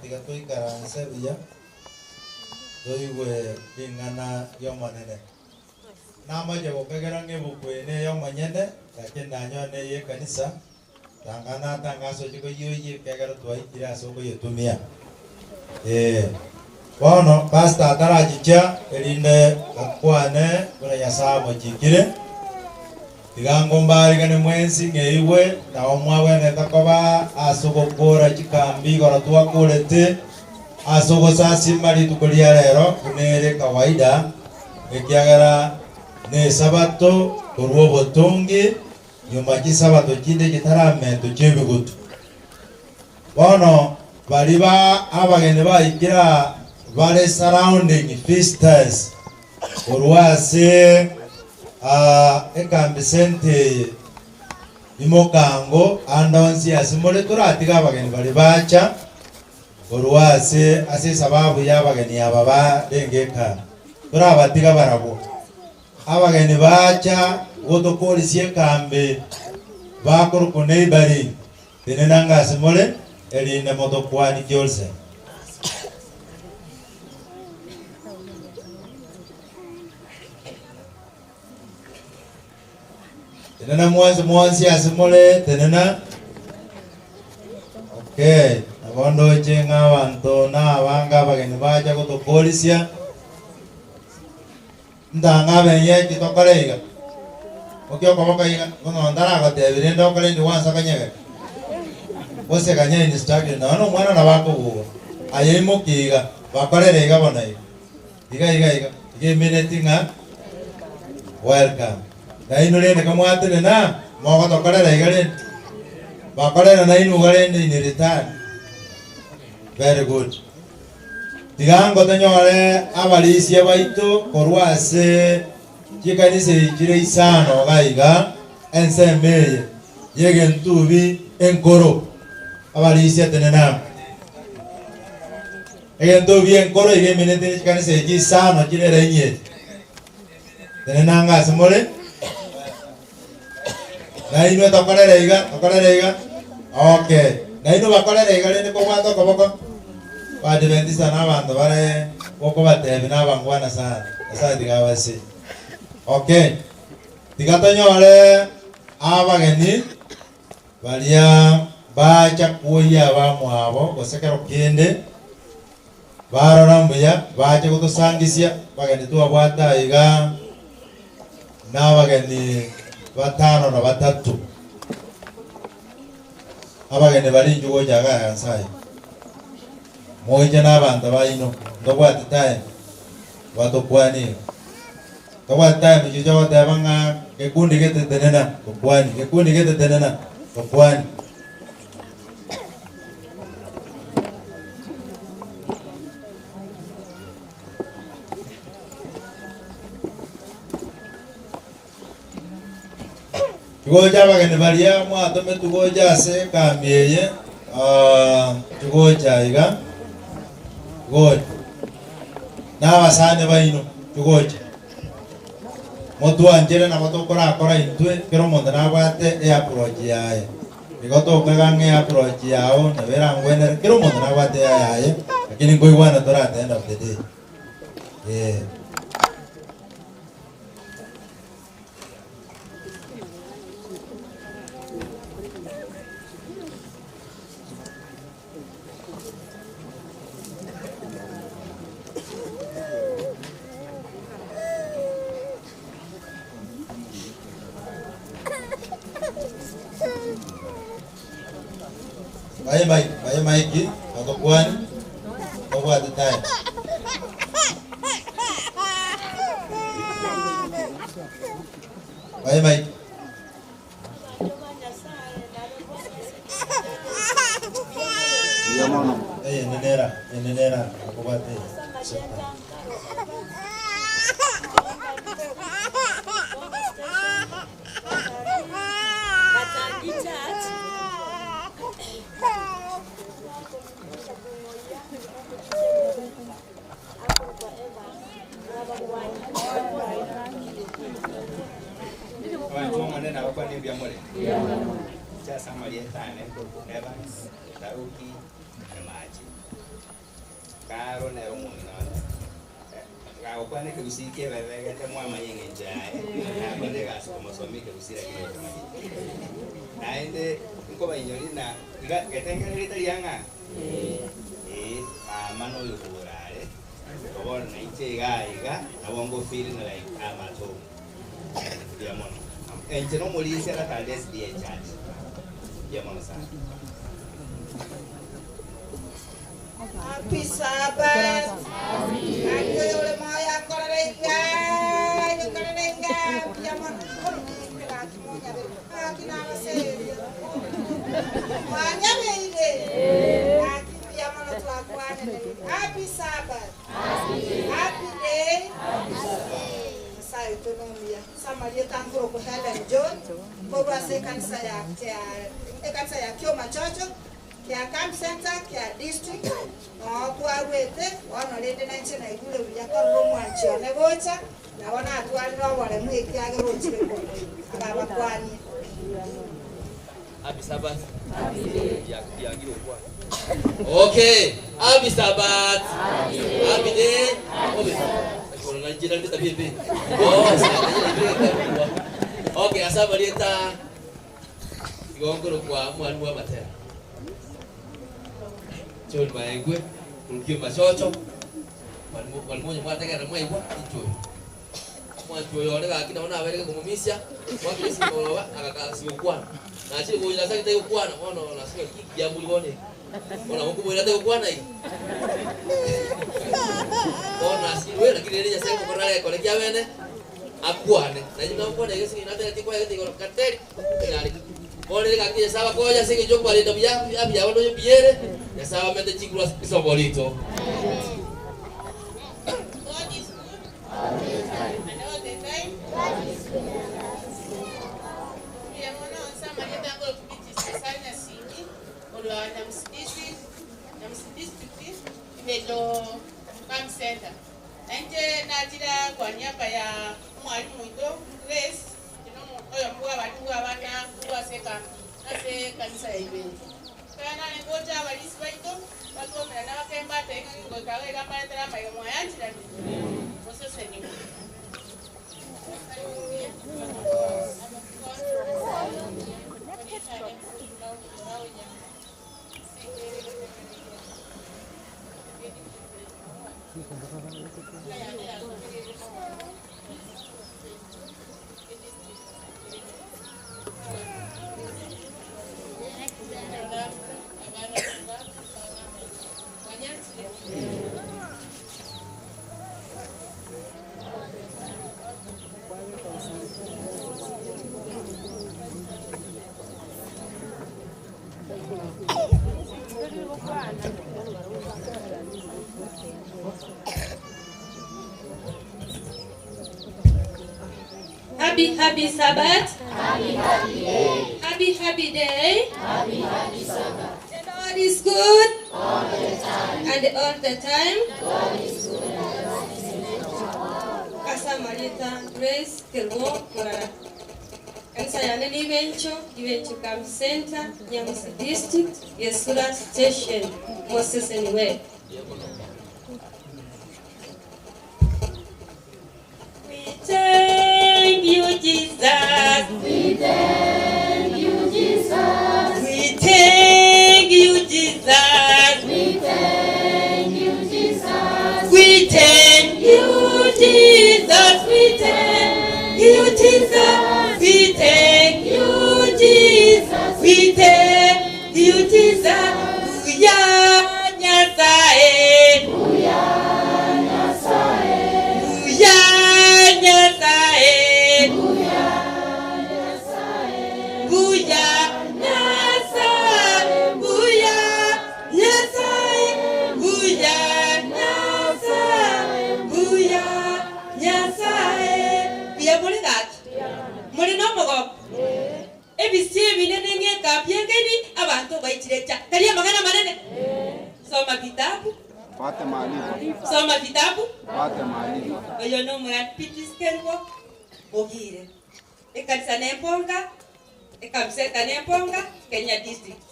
tiga toi karanse biya toi we ingana yomanene nama je bokagera ngebukwe yo manyene lakini nanyone ye kanisa tangana tangaso chiko yoye kagera toi kira soko yetumia bono pastor tarajicha elinde akwane kuna yasamo chikire tigango mbari kane mwensi ngeiwe na omwawe ne takoba asoko kora chikambi kora tuwa kurete asoko sasi mali tukulia lero kunere kawaida ekiagara ne sabato kurwo botongi nyuma ki sabato kinde kitaramento chebigutu bono baliba abagene baikira vale surrounding visitors urwase ekambi sente imokango andonsi asimole turatiga abageni bali bacha urwase ase sababu y'abageni ababa dengeka turabatiga barabo abageni bacha gotokolisiye kambe bakuru kuneibari tenenanga asimole eline motokwani kyolse tenena mwanzi asimole tenena okay abondo chenga abantu na abanga bageni bacha gotokolisia ndanga benye kitokoleiga okyo koboka iga ngono ndara gatebire ndokole ndi wansa kanyege bose kanye ni stagi na no mwana na bako bugo ayemo kiga bakorere iga bona iga minute nga welcome na ino lene kamwatene na mogo tokorere iga lene bakorere na ino galende in return very good tigango tanyore abalisi abaito korwase chikanise chire isano gaiga ensemble yegentubi enkoro abalisi atenena egentubi enkoro yegeminete chikanise chisano chire renye tenena ngasimole na ino tokorere iga okay na ino bakorere iga lene kobwato koboko badiventisa n'abantu bare boko batebi n'abangwana sana asa digabasi okay tigatanyore abageni balia bacha kuya bamwabo gosekero kinde barorambuya bacha kutusangisya bageni tuwabwata iga n'abageni batano na batatu abageni bali njugo jaga yansai moja n'abantu bayino ndobwati time watokwani ndobwati time chicho watabanga kekundi getetenena tokwani tugoja bageni balia mwatome tugoja se kambiyeye tugoja iga God na basane bayino tugoje motu anjere na moto kora intwe kero monda na bate e approach yae bigoto kagange approach yao na vera ngwene kero monda na bate yae lakini ngoi wana tora at the end of the day Bye Mikey, watokwani, kwa the time. Bye Mike. Nenera, kwa the. maji karo na romo na ga okwane ke usike bebe gete mwa yenge jae na bande gas como somi ke usira ke na ende ko ba inyori na ga getenge rita yanga mano yo kurare ko na iche ga na bongo feeling like amato ya mono enche no molisi ala taldes die chat ya mono sa Happy Sabbath. Happy ole maya korenga. Yo korenga. Ya mono korenga kimonya be. Akina wase. Manya beide. Ya mono twakwane. Happy Sabbath. Happy day. Sai autonomia. Samaria tangoro ko Helen John. Kwa se kanisa ya kio machocho. Kia camp center, kia district, no kwa wete, wana lede na nchi na igule uya kwa romo anchione gocha, na wana atuali no wale mwiki age rochi beko, akaba kwani. Happy Sabbath. Ya giro kwa. Okay, Happy Sabbath. Happy day. Kalau nak jiran kita bibi. Oh, okay, asal berita. Igongoro kwa mwana matera. Chol maengwe, kulkio machocho. Walmoja mwataka na mwaibwa ichoi. Mwacho yone ga kina ona abere kumumisia, wakisi kolowa akakasi ukwana. Na chiri kuja sasa kita ukwana, ona nasema kiki ya mulibone. Ona huko mwela ta ukwana hii. Ona siwe na kile ile sasa kwa rale kole kia wene akwane. Na jina ukwana yesi inataka tikwa yeti kwa kateri. Ngali. Kole ile kakija sawa koja siki joko ali tabia ya wano biere. Ya sawa mete chikula kisobolito. God is good. All the time. And all the time. God is good. Ya mwana sama yeta ngolo kubiti sana sini. Olo na msidisi imelo camp center. Nje najira kwa niaba ya mwalimu ndo Grace. Oyo mkuu watu wana kuwa seka. Nase kanisa ya ibeni. Kana ngoja walisi baito watu wamena wakemba teki ngokawe kama tena mayo mwayanji na mose seni. Happy Sabbath. Happy day. Happy day. Happy Sabbath. The Lord is good. All the time. And all the time. God is good. Asa Marita Grace Kelmo Morara. Kanisa ya nene Ivencho Camp Center, Nyamusi District, Yesura Station, Moses Anywhere. We thank you, Jesus. We thank you, Jesus. We thank you, Jesus. We thank you, Jesus. We thank you, Jesus. We thank you, Jesus. We thank you, Jesus. We thank you, Jesus. Booyah, Nyasaye. Booyah, Nyasaye. Booyah, Nyasaye. Booyah, Nyasaye. Booyah, Nyasaye. Booyah, Nyasaye. Booyah, Nyasaye. Booyah, Nyasaye. Bia muli that? Muli no mogo? Ebisi binene nge kapyengeni abantu baichirecha. Kali magana manene. Soma vitabu. Pate maalimu. Soma vitabu. Pate maalimu. Oyo no murat pitiskerwo. Ogire. Ekanisa nemponga. Ekamseta nemponga. Kenya district.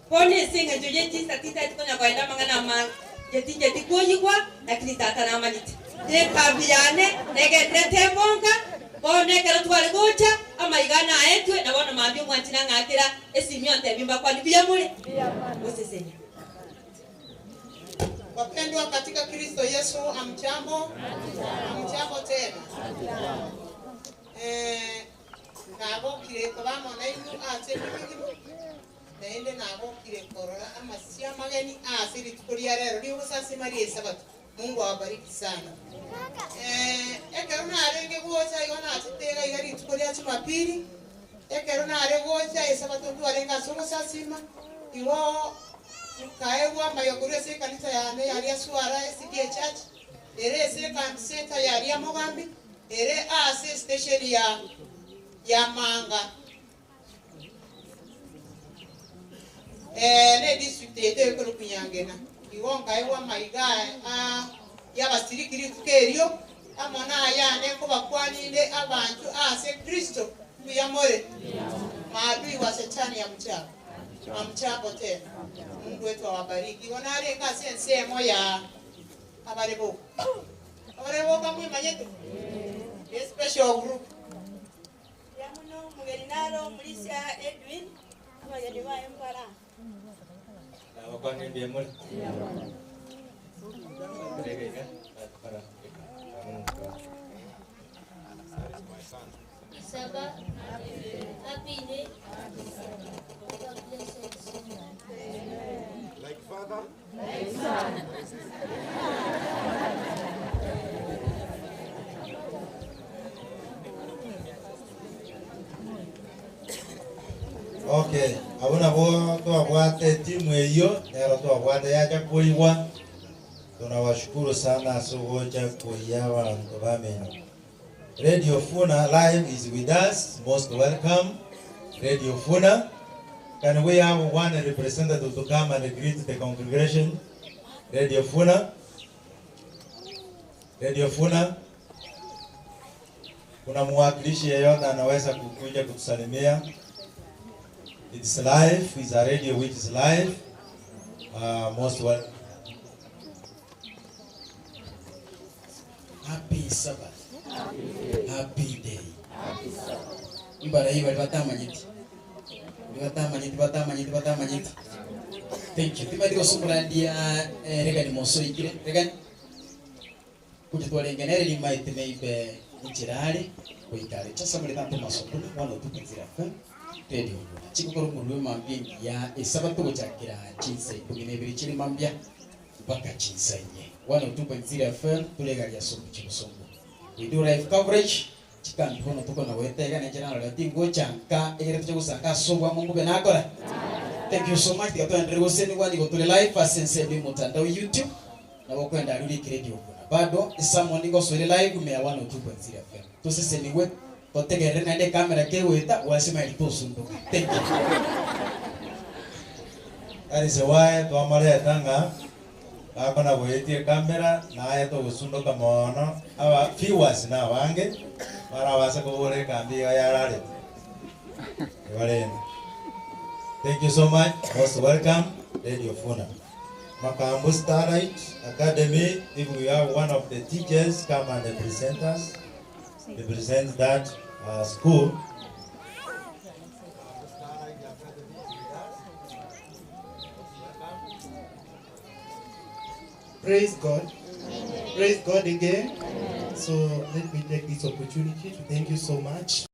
Pone singa joje tisa tita ikonya kwa enda mangana man. Jeti kuoji kwa lakini tata na maniti. Ne kabiane nege tete bonga. Pone kero twale gocha ama igana aetwe na wana mambio mwantina ngakira esimio ntebimba kwa libia mule. Usisenya. Wapendwa katika Kristo Yesu, amjambo. Amjambo tena. Nabo kire kubamo na inu ate bibiri. Naende nabo kire korora ama sia mageni asiri tukulia lero ni ubusasi Maria Sabato. Mungu awabariki sana. Ekeruna arenge gocha yona atitega igari tukulia Jumapili. Ekeruna arenge gocha Sabato tu arenga somo sasima. Iwo kaewa mayogure se kanisa yane yali aswara SDA Church. Ere se kanisa yali amogambi. Ere ase station ya Manga. Ne district ete ko kunyangena. Iwonga ewa maiga ya basirikiri tukerio amona yane ko bakwani nde abantu ase Kristo kuyamore. Maadui wa shetani ya mchana. Amchako tena. Mungu wetu awabariki. Wanare kasi ensemo ya abarebo. Abarebo kama manyeto. Special group. Ya muno mugelinaro Mulisia Edwin abageni ba Empara. Abakwane ndiye mole. Saba, happy day. Like father? Like son. Okay, abuna bo twabwate timu eyo nero twabwate yacha kuiwa. Tunawashukuru sana sogocha kuiyawa abantu bamenya. Radio Funa live is with us. Most welcome. Radio Funa. Can we have one representative to come and greet the congregation? Radio Funa. Radio Funa. Kuna mwakilishi yeyote anaweza kukuja kutusalimia? It's live. It's a radio which is live. Most welcome. Happy Sabbath. Happy day. Ibara hii batamanyiti. Batamanyiti. Thank you. Tibadiko sumrandia rega ni moso ikire. Rega kujitwala ngenere ni maite meibe nchirari kuikare. Chasa muli tanto masokuna wano tukinzira fa. Radio. Chiko koro mulwe mambia ya Sabato gochakira chinse kuginebiri chiri mambia mpaka chinsenye. Wano tukinzira fa tulegalia somo chibusongo. We do live coverage. Chikambi hono tuko na wetega na general yatingo chanka egere tuko saka sobwa Mungu benakora. Thank you so much. Gato ndrego seni wani gotule live asense bi mutandao YouTube na wakwenda rudi radio kuna. Bado someone ngo swele live me 102.0 FM. Tusese niwe totegere na inde camera keweta wasema ilitosundo. Thank you. That is why twamale tanga akona wetie kamera na ayeto gusundo kamono aba viewers na wange mara wasa kubore kambi ya rale. Thank you so much. Most welcome Radio Funa. Makambu Starlight Academy, if we have one of the teachers come and present us, represent that school. Praise God. Praise God again. So let me take this opportunity to thank you so much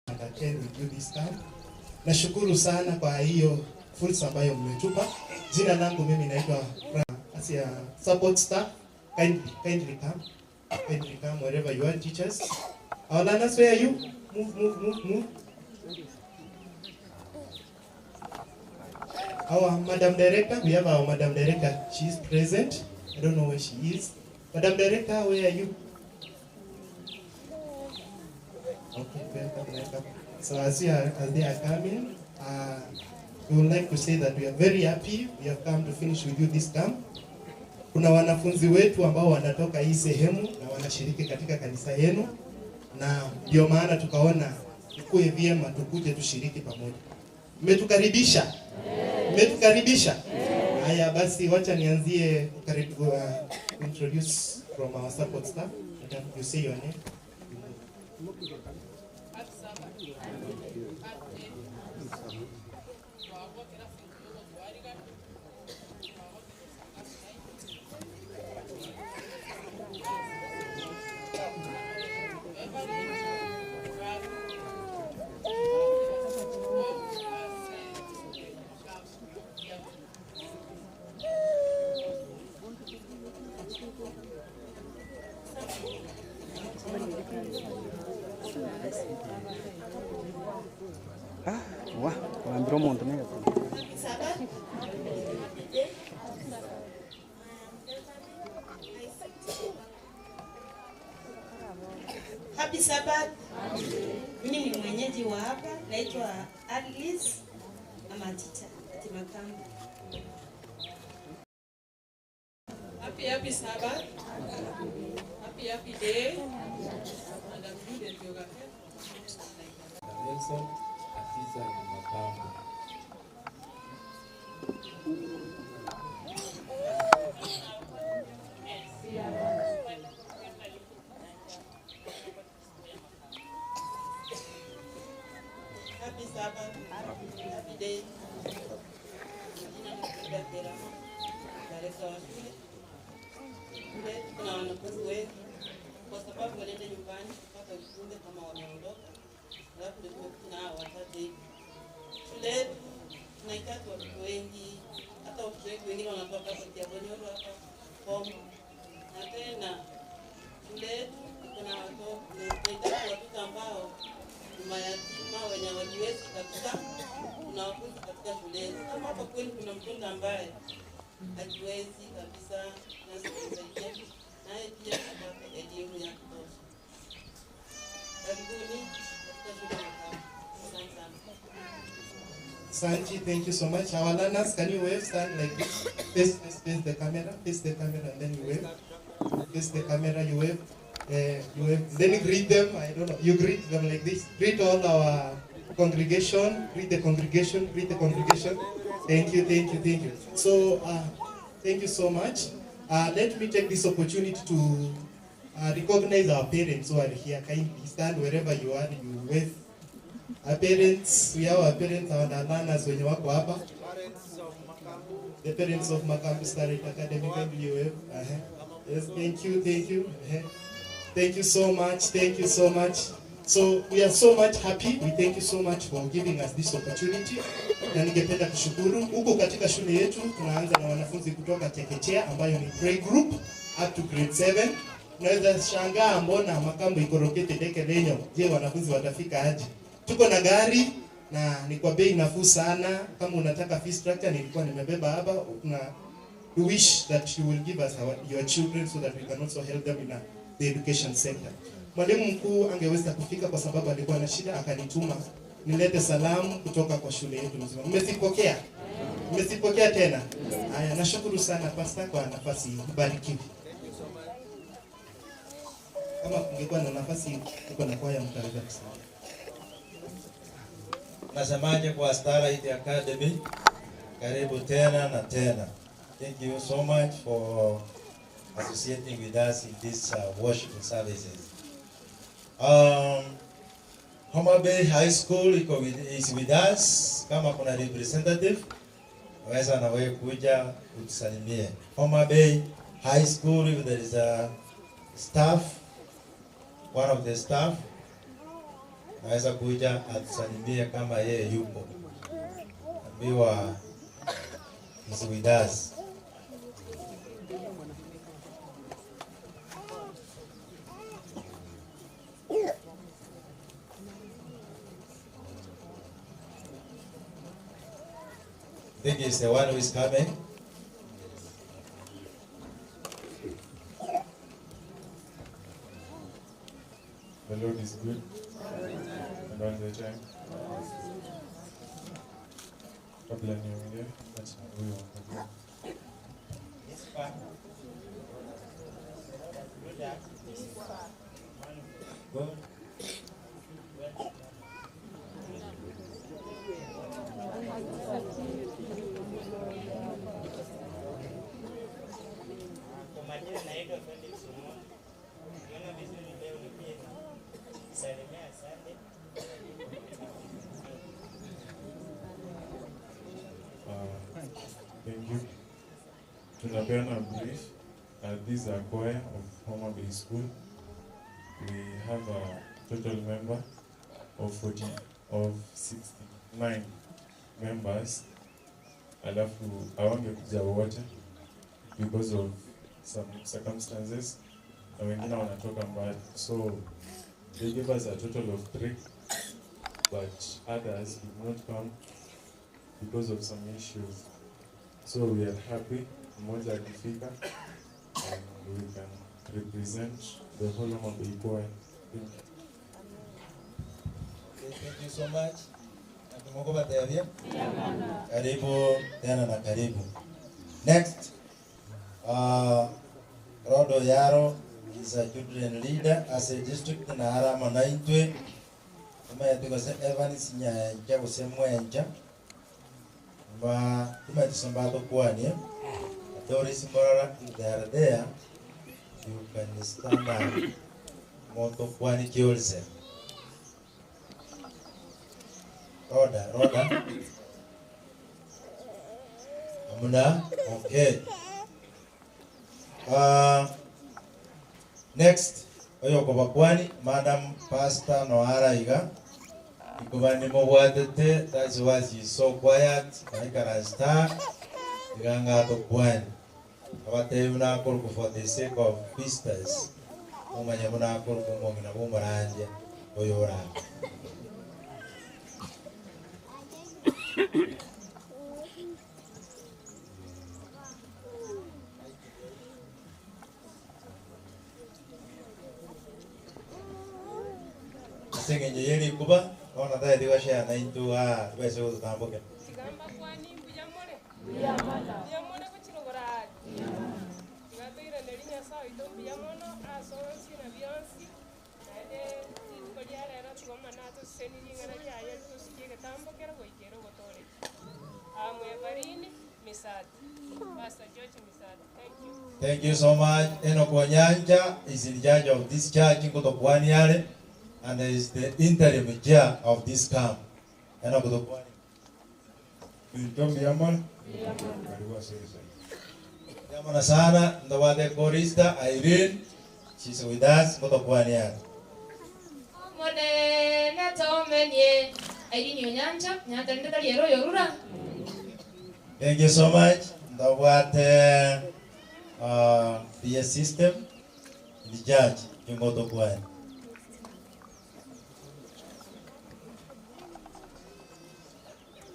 and attend with you this time. Nashukuru sana kwa hiyo fursa ambayo mmetupa. Jina langu mimi naitwa as a support staff. Kindly come wherever you are, teachers. Our learners, where are you? Move. Our Madam Director, we have our Madam Director. She is present. I don't know where she is. Madam Director, where are you? Okay, welcome. So as they are coming, we would like to say that we are very happy. We have come to finish with you this camp. Kuna wanafunzi wetu ambao wanatoka hii sehemu na wanashiriki katika kanisa yenu, na ndio maana tukaona ikuwe vyema tukuje tushiriki pamoja. Mmetukaribisha? Mmetukaribisha? Haya basi wacha nianzie introduce from our support staff. And you say your name. Wah, ambil montu nih. Happy Sabbath. Mimi ni mwenyeji wa hapa, naitwa Alice Amaticha Timakambo. Happy Sabbath. Happy day. And I'm good at yoga. Nelson Atiza Makambo. Happy Sabbath. Happy day. Jina ni Frida Terama. Director wa shule. Shule kuna wanafunzi wengi kwa sababu walienda nyumbani kupata ujumbe kama wameondoka. Alafu ndio tumekuja na wachache hivi. Shule yetu tunahitaji watoto wengi, hata watoto wengi wengine wanatoka hapa Kiabonyoro hapa Bomu. Na tena shule yetu kuna watoto, tunahitaji watoto ambao ni mayatima wenye hawajiwezi kabisa. Kuna wafunzi katika shule yetu. Kama hapa kweli kuna mtoto ambaye hajiwezi kabisa, na sisi naye pia apate elimu ya kutosha. Karibuni katika shule ya Makambo. Asante sana. Sanji, thank you so much. Our learners, can you wave? Stand like this. Face the camera. Face the camera and then you wave. Face the camera, you wave. You wave. Then you greet them. I don't know. You greet them like this. Greet all our congregation. Greet the congregation. Greet the congregation. Thank you, thank you, thank you. So, thank you so much. Let me take this opportunity to recognize our parents who are here. Kindly stand wherever you are. You wave. Our parents, we have our parents, our learners wenye wako hapa. The parents of Makambo Starlight Academy, kindly you wave. Yes, thank you, thank you. Thank you so much, thank you so much. So we are so much happy. We thank you so much for giving us this opportunity. Na ningependa kushukuru. Huko katika shule yetu tunaanza na wanafunzi kutoka chekechea ambayo ni play group up to grade 7. Unaweza shangaa mbona Makambo iko located Ekelenyo. Je, wanafunzi watafika aje? Tuko na gari na ni kwa bei nafuu sana. Kama unataka fee structure nilikuwa nimebeba hapa. We wish that you will give us your children so that we can also help them in the education sector. Mwalimu mkuu angeweza kufika kwa sababu alikuwa na shida, akanituma nilete salamu kutoka kwa shule yetu mzima. Mmezipokea? Mmezipokea tena? Haya, nashukuru sana pastor kwa nafasi hii. Barikiwe. Kama kungekuwa na nafasi uko na kwaya mtaweza kusema. Nasemaje kwa Starlight Academy? Karibu tena na tena. Thank you so much for associating with us in these worship services. Homa Bay High School is with us. Kama kuna representative, waweza na wewe kuja utusalimie. Homa Bay High School, if there is a staff, one of the staff, naweza kuja atusalimie kama yeye yupo. Ambiwa is with us. I think it's the one who is coming. The Lord is good and all the time. Kabla niongee, acha huyo ongee. Go. Thank you. Tunapeana brief. This is a choir of Homa Bay School. We have a total member of 69 members. Alafu hawangekuja wote because of some circumstances. Na wengine wanatoka mbali. So they gave us a total of 3, but others did not come because of some issues. So we are happy mmoja akifika and we can represent the whole of the choir. Thank you. Thank you so much. Mungu batayabia. Karibu tena na karibu. Next, Rodo Yaro is a children leader as a district na harama na intwe. Kama yatuko se Evans Nyancha kusemwenja. Kama tusambato kwani Doris Morara, they are there. You can stand up. Moto kwani kiolse. Roda. Amuna, okay. Next, oyo kubakwani, Madam Pastor Nohara Iga. Ikubani mobwatete, that's why she's so quiet. Maikara star, iganga to kwani. Abate muna akuru for the sake of visitors. Umanya muna akuru kumongina bumaranje oyora. Singing yeli kuba, ona dai diwa share na into wese uzo tamboke. Sigamba kwani bujamore. Bujamore kuchirogora. Gato ira nelinya sawa ito bujamono aso sina bionsi. Ade tikoliara era tugoma nato seni nyingana jaya tusikie tambokera goikero gotore. Amwe barini misati. Pastor George Misati. Thank you. Thank you so much. Eno Kwanyanja is in charge of this church in Kotokwaniale and is the interim chair of this camp. Eno Kotokwani. Tombi Yaman. Yamana sana ndawade chorista Irene. She's with us Kotokwaniale. Mone na tomenye Irene Onyanja nyanda ndada yero yorura. Thank you so much. Ndawade the system the judge in Kotokwani.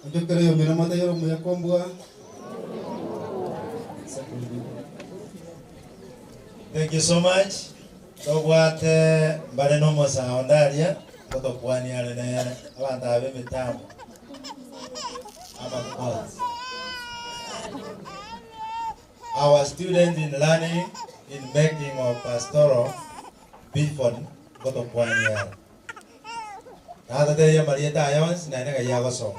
Ndokere yo mina mata yoro muya kombwa. Thank you so much. Ndawade mbale nomo saondaria Kotokwaniale ne abantu abe mitambo. Our students in learning in making of pastoral before Kotokwaniale. Nada de ya Marieta Ayons na nega yago so.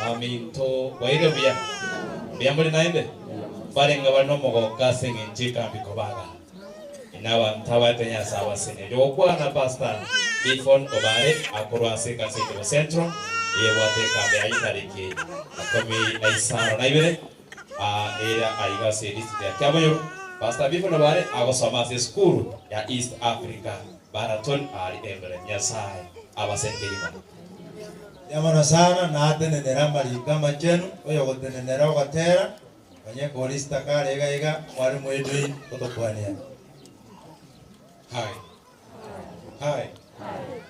Aminto wairo bia muri nainde barenga bano mogo kasenge njika bikobaga inawa ntawate nya sawa sene dokwa na pastor bifon obare akurwase kaseke central ye wate kabe aitariki akomi aisara naibere era aiga series ya kabanyo pastor bifon obare agosoma se school ya East Africa baraton ali embre nyasai abasente yima Yamana sana na atenenera marika machenu oyo gotenenera ogatera banye chorista kare iga mwarimu Edwin Kotokwaniale. Hi.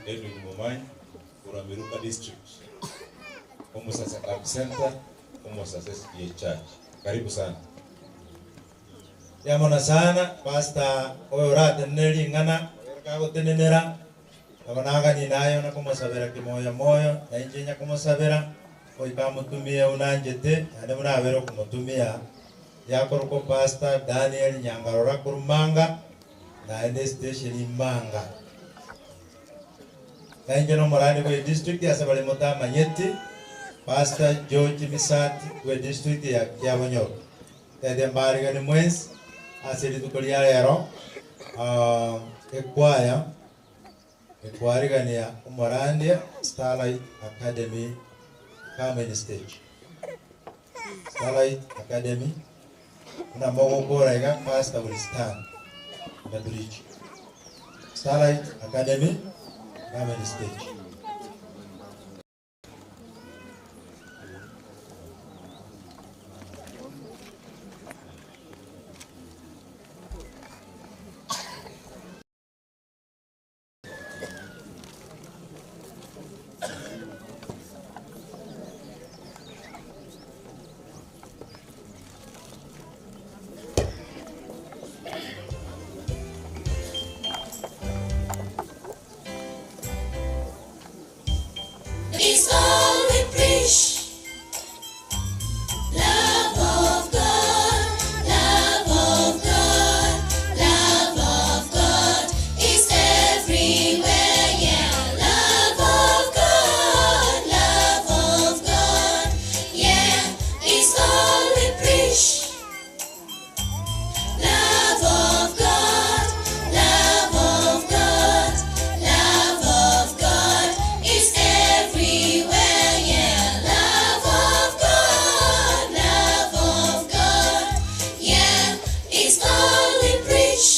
Edwin Momanyi, Uramiruka District. Umusasa Camp Center, Umusasa SDA Church. Karibu sana. Yamana sana pastor oyo rateneri ngana kago tenenera abanaga ni nayo na kumusabira kimoyo moyo na injinya kumusabira oikamutumia unanjete ane munabero kumutumia yakoroko pastor Daniel Nyangarora kurumanga na ende station imanga na injino morani kwe district ya sabali mutama nyeti pastor George Misati kwe district ya Kiabonyo tede mbariga ni mwezi asili tukoliya lero ekwaya ekwarigania Umorandia Starlight Academy Common Stage. Starlight Academy na mogo bora iga pastor will stand the bridge. Starlight Academy Common Stage. It's all we preach. Love of God, love of God, love of God is everywhere. Yeah, love of God, yeah, it's all we preach. Love of God, love of God, love of God is everywhere. Yeah, love of God, yeah, it's all we preach.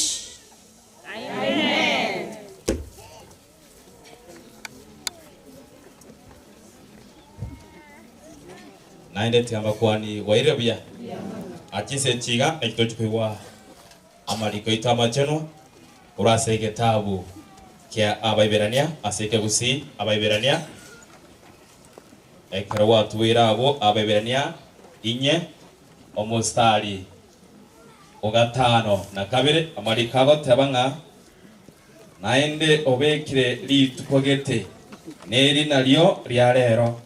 Amen. Naende tiamba kwani wairebia achise chiga ekitochukwa amaliko itama chenwa urasege tabu kia abaiberania aseke gusi abaiberania ekarawa tuwira abo abaiberania inye omostari ogatano na kabiri amarikago tabanga naende obekire litukogete neri nalio ria rero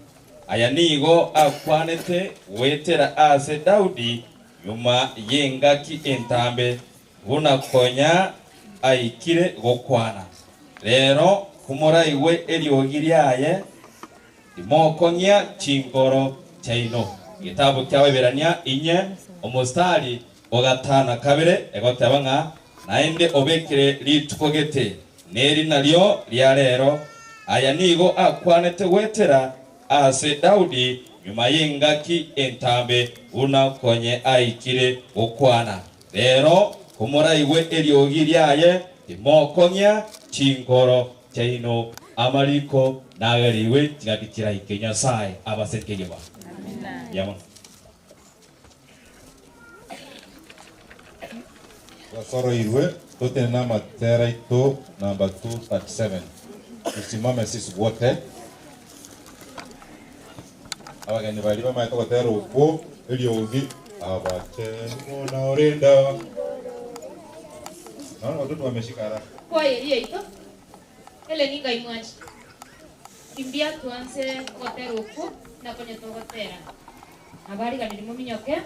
aya nigo akwanete wetera ase Daudi nyuma yengaki entambe buna konya aikire gokwana rero kumora iwe eriogiriaye imokonya chinkoro chaino gitabu kyaweberania inye omostari ogatana kabire egotabanga naende obekire litukogete neri nalio ria rero aya nigo akwanete wetera ase Daudi nyuma yengaki entambe una konye aikire okwana rero kumora iwe eriogiriaye imokonya chinkoro chaino amaliko nagariwe tigakikira ikenya sai abasekegeba yamo Wasoro irwe tote na matera ito namba 237. Tusimame sisi wote. Abageni bali bamaye tokotera uko eliogi abachemo na orenda. Naona watoto wameshika haraka. Kwa yeye ito. Ele ninga imwaji. Kimbia tuanze kotera uko na kwenye tokotera. Habari gani ndimo minyoke?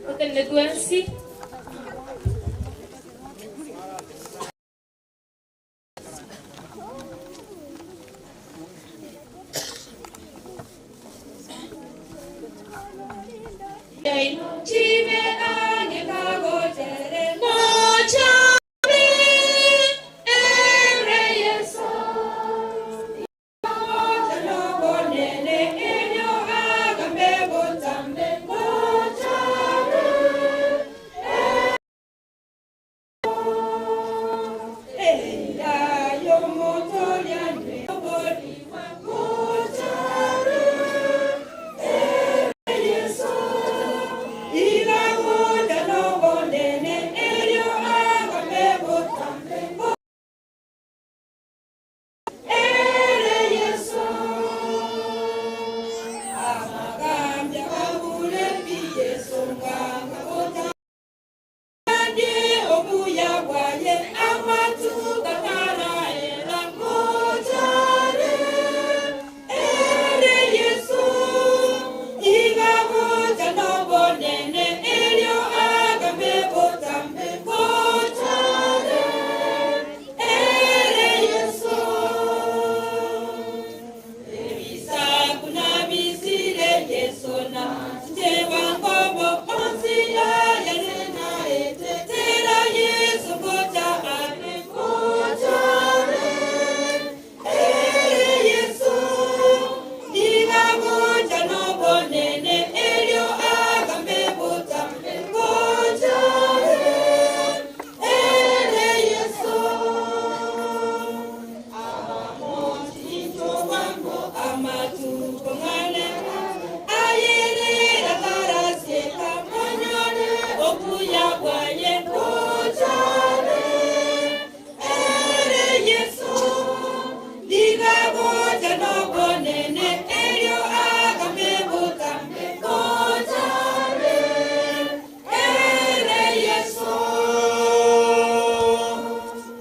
Kotene tuanzi. Chive ane kagotere mocha ere yeso mocha no nene enyo agambe botambe mocha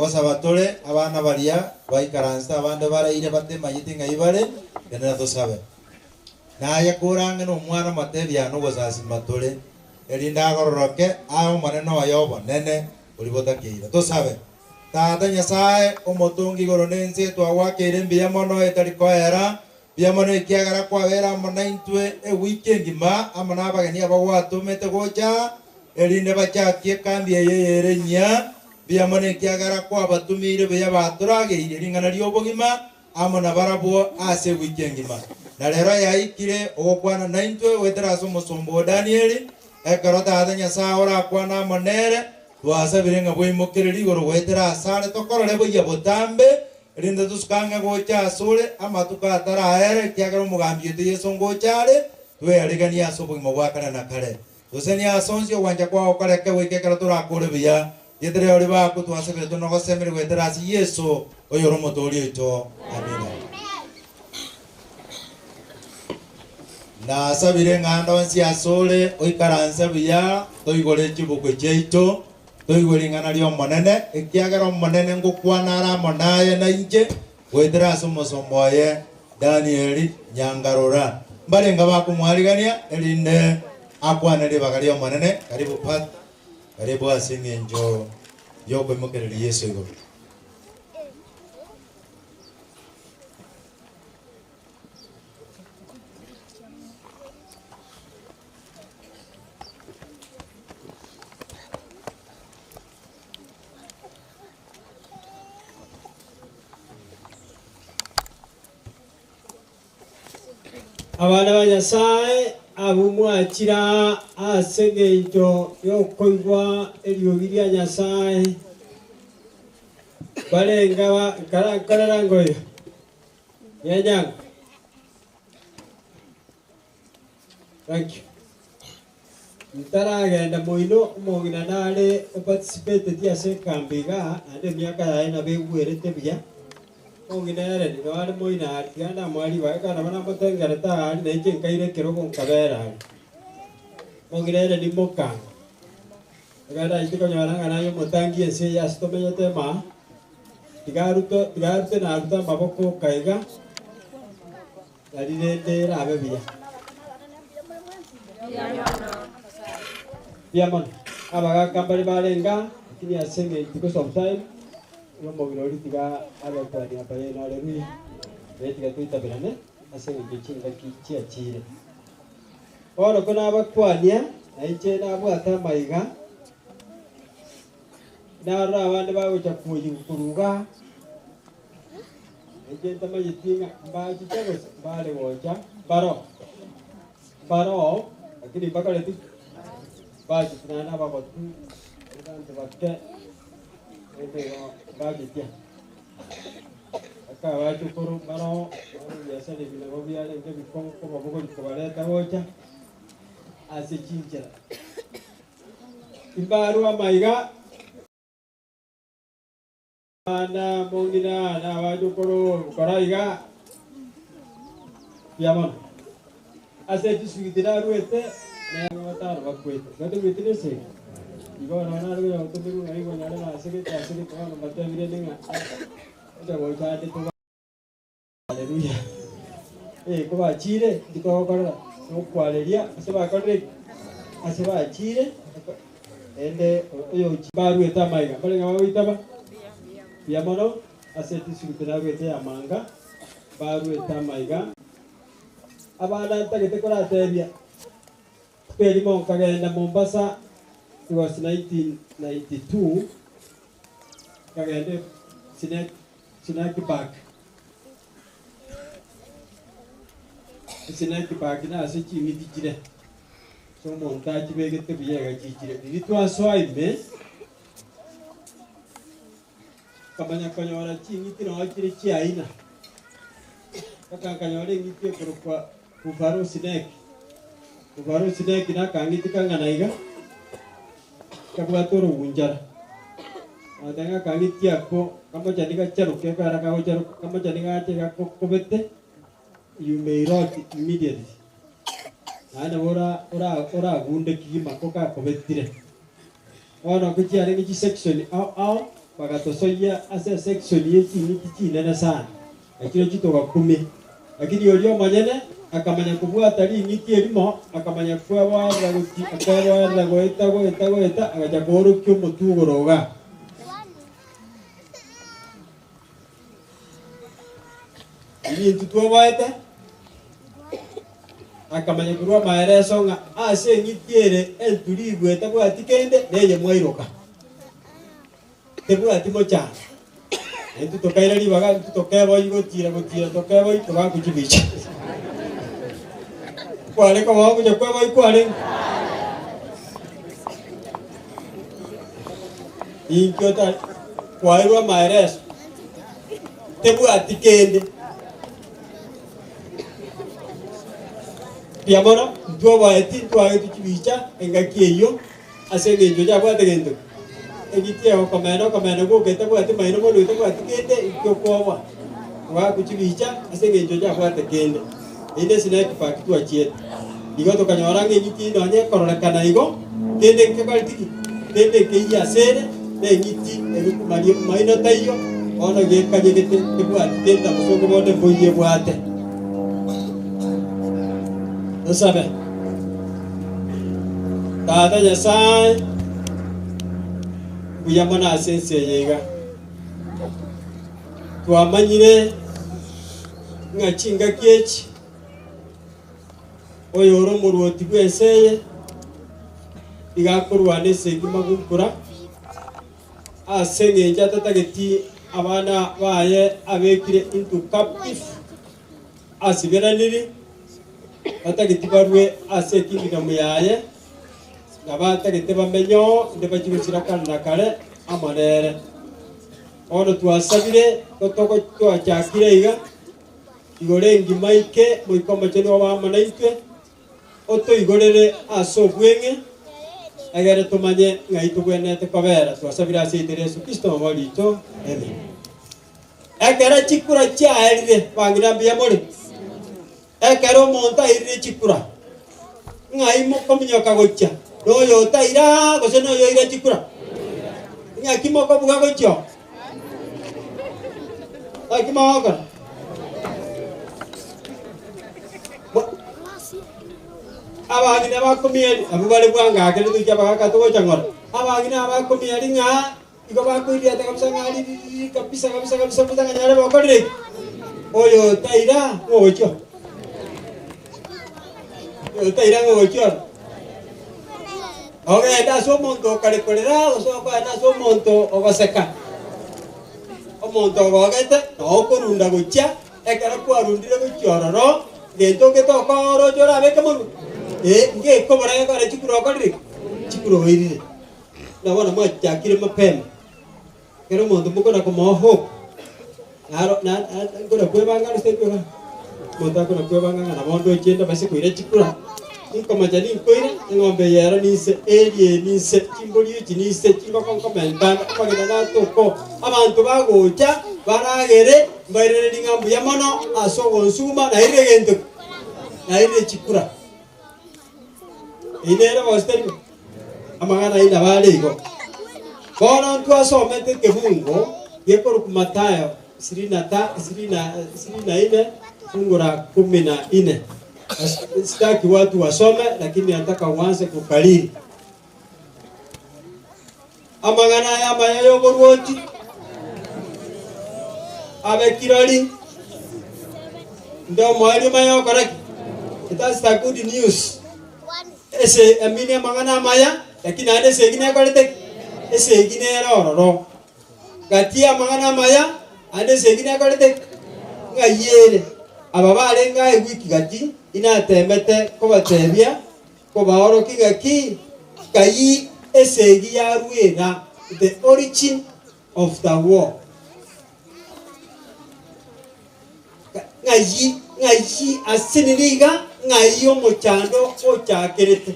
osaba tore abana baria baikaransa abande baraire batema yitinga ibare kenera tosabe naye kurange no mwana matebia no gosasi matore erinda agororoke ao maneno ayobo nene ulibotakeira tosabe tata nyasaye omotungi goro nense twagwakire mbia mono etarikoera bia mono ikiagara kwabera mona intwe weekend ma amana abageni abagwatumete gocha erinde bachakie kambi yeyerenya bia mono ikiagara kwabatumire bya baturageire ringana ryobogima amana barabo ase weekend ma na rero yaikire ogokwana na intwe weteraso musombo Daniel ekarota atanya saora kwana monere twasabire nga bwimukiriri goro wetera asare tokorore boya botambe rinde tuskanga gocha asure amatuka ataraere kiagaro mugambi yete yeso ngochare twe aregania asobo mwakana na kare tuseni asonsi wanja kwa okareke wekekara turakore biya yetere ori ba ku twasabire tunogo semere wetera asi yeso oyoro motori eto amina na sabire ngando nsi asole oikaransa biya toigore chibukwe cheito toigore ngana lyo monene ekiagara monene ngukwanara monaye na inje wetera somosomoye Daniel Nyangarora mbarenga bakumwarigania elinde akwana libagari monene karibu pat karibu asinge njo yoko mokereri Yesu igoro abana ba Nyasaye abumwakira asegeito yokoigwa eriogi rya Nyasaye barenga kararangoyo yanyanga. Thank you. Ntaragenda moino omogina nare participated ase kambiga ande miaka yae na begwerete bia oginere ni wale moina atiana mwali wa kana bana motengere ta ali neje nkaire kirogo nkabera oginere ni mokanga gada itiko nyaranga nayo motangi ese ya stomeyote ma tigaruto na aruta maboko kaiga dalilende rabe bia Diamond, abaga kambali balenga kini asenge because of time yomo bilori tiga alo kwa ni apa yena lewi betiga tuita bilane asenge kichinga kichia chire oro kuna abakwania na iche na abwata maiga na ra bande bago chakuyi kuruga iche tama yitinga ba chichago bale wocha baro akini bakale tu bagi tunana baba tu dan tebakke ego bagi dia aka waju kuru mano biasa di bila gobi ada ke bikong ko babo ko kobale tawocha ase chinchera imbaru amaiga ana mongina na waju kuru koraiga yaman ase tisugitira ruete na matar bakwete gado mitine se igo na na ruya to biru ngai go nyale na sege ta sege to na batta mire ninga ida go ta de to haleluya ko ba chire diko ko ra no kwaleria se ba ko re ase ba chire ende oyo baru eta maiga bale nga wita ba ya mono ase tisugitira ruete amanga baru eta maiga abana tagete ko ra tebia Pelimon kagenda Mombasa, it was 1992. Kagenda Sinaki Park. Sinaki Park na asichi miti jire. So montaji bege te biega jire. Itu aswai me. Kamanya kanyora chingiti na chire chi aina. Kanyora ngiti kwa kufaro Sinaki. Baru sudah kena kangi tika nganaiga, kabuatoro unjar. Tengah kangi tiap ko, kamu jadi kacaruk ya karena kamu caruk, kamu jadi ngacak ko bete, you may rot immediately. Ada ora gunde kiki mako ka ko bete. Orang kecil ada kecil section, bagatosoia ase section yechini kichinene sana ekiro chitoka 10 lakini yolio manyene akamanya kubwata ring'iti erimo akamanya kweborera guti akweborera goeta agacha korokia omotugoroga ibintu twoboete akamanya kurwa maereso ng'a ase eng'iti ere enturi igwete bwati kende neye mwairoka tebwati mochana entu tokaire ribaga tokebo igotira tokebo togakuchibicha kwale ko wangu je kwebo ikwale inkota kwairwa maereso tebwati kende piamono twobaeti twagete chibicha engakieyo ase ngenjo jabwate gendo egitia okomeno gokete bwate maino mono ite bwate kende ikokobwa wakuchibicha ase ngenjo jabwate kende inde sine kipaki twachiete igo tokanyora ng'eng'iti nonye kororekana igo kende nkekalitiki kende keiya sere neng'iti erikumaria maino taiyo ono gekanyegete tebwate kende amusongo bonde mboiye bwate Osabe. Tata Nyasaye kuyamona asense yega. Twamanyire ng'achinga kechi oyoro muruoti bweseye igakorwa nesegi magukura aseng'enja tatageti abana baye abekire into captive asiberaniri batagiti barwe ase kingdom yaye nabatagite bamenyo ndebachigusira kana kare amarere ono twasabire gotoko twachakire iga igore ngimaike moikoma cheno bamana itwe oto igorere aso bwenge agere tumanye ngaitu bwenete kobera twasabire ase Yesu Kristo molito amen akara chikura chaerire bangira mbia muri ekero monta irire chikura ngai mokominyoka gocha noyo taira gose noyo ire chikura ngaki moko buga gocho akimaka abagina bakomieri abubale bwanga akere tujya bakaka togocha ngora abagina bakomieri nga igo bakoiria kabisa ngari kabisa butanganyare bakorire oyo taira gocho taira gocho oge daso monto kare korera oso kwa daso monto obaseka omonto gogete no korunda gocha ekara kwarundire gochororo gento getokoro jora beke muru nge kobora kare chikuro korire chikuro irire na wana mwa chakire mapema kero monto mukona komoho aro na ngora kwebanga rusepega monto kona kwebanga na mondo chenda basi kuire chikura inko majani inkoire ngombe yero nise erie nise chimbori chinise chingoko komenda bagenda na toko abantu bagocha baragere mbairere ngambu ya mono asogo nsuma na ire gento na ire chikura inere bosteri amagana ina bale igo kono ntu asomete kebungo yekoro kumatayo sirina ine fungura 14 sitaki watu wasome lakini nataka uanze kukalili amagana ya mayayo borwoti abekirali ndo mwali mayo koraki that's the good news ese amini amagana maya lakini ade segine korete ese segine rororo gatia amagana maya ade segine korete ngayere ababale ngai wiki gati inatemete kobatebia kobaoro kigaki kai esegi ya ruena the origin of the war ngai asiniriga ngai omochando ochakirete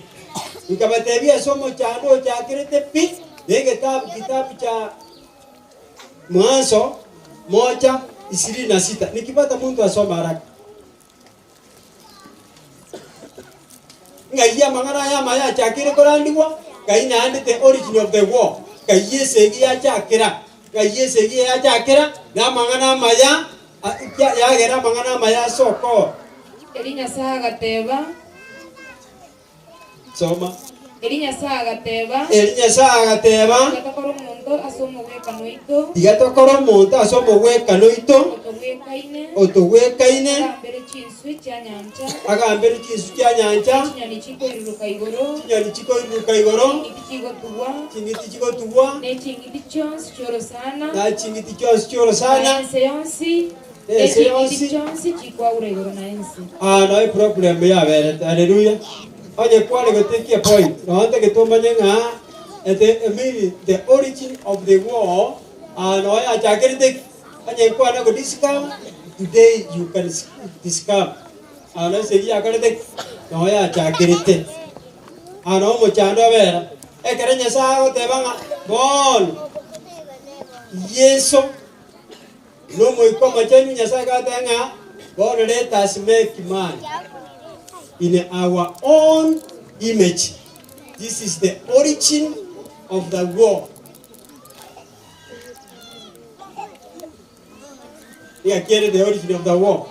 ikabatebia somo chando ochakirete pi nege kitabu cha Mwanzo 1:26 nikipata mtu asoma haraka ngai ya mangara ya maya chakire korandiwa kai na ande the origin of the war kai yesegi ya chakira Kayese gi achakera na mangana maya ya gera mangana maya soko. Elinya sagateba. Soma. Elinya sagateba. Elinya sagateba. Gatokoro muntu asomo weka noito. Igatokoro muntu asomo weka noito. Otowekaine. Agambere chinsu kya nyanja. Agambere chinsu kya nyanja. Kinyoni chikoiruka igoro. Kinyoni chikoiruka igoro. Chingiti chigotugwa. Ne chingiti chonsi chorosana. Na chingiti chonsi chorosana. Ense yonsi. Chingiti chonsi chikwaura igoro na ensi. No problem ya bere. Hallelujah. Oye, kwale gotekia point. No ante que tomanye nga the origin of the war. No ya chakerte. Oye, kwale go discount. Today you can discount. No se ya karte. No ya chakerte. No mo chando bere. Kerenya sao te banga. Bon. Yeso. No mo ikoma chenu nyasa ka tenga. God let us make man in our own image. This is the origin of the war. Here the origin of the war.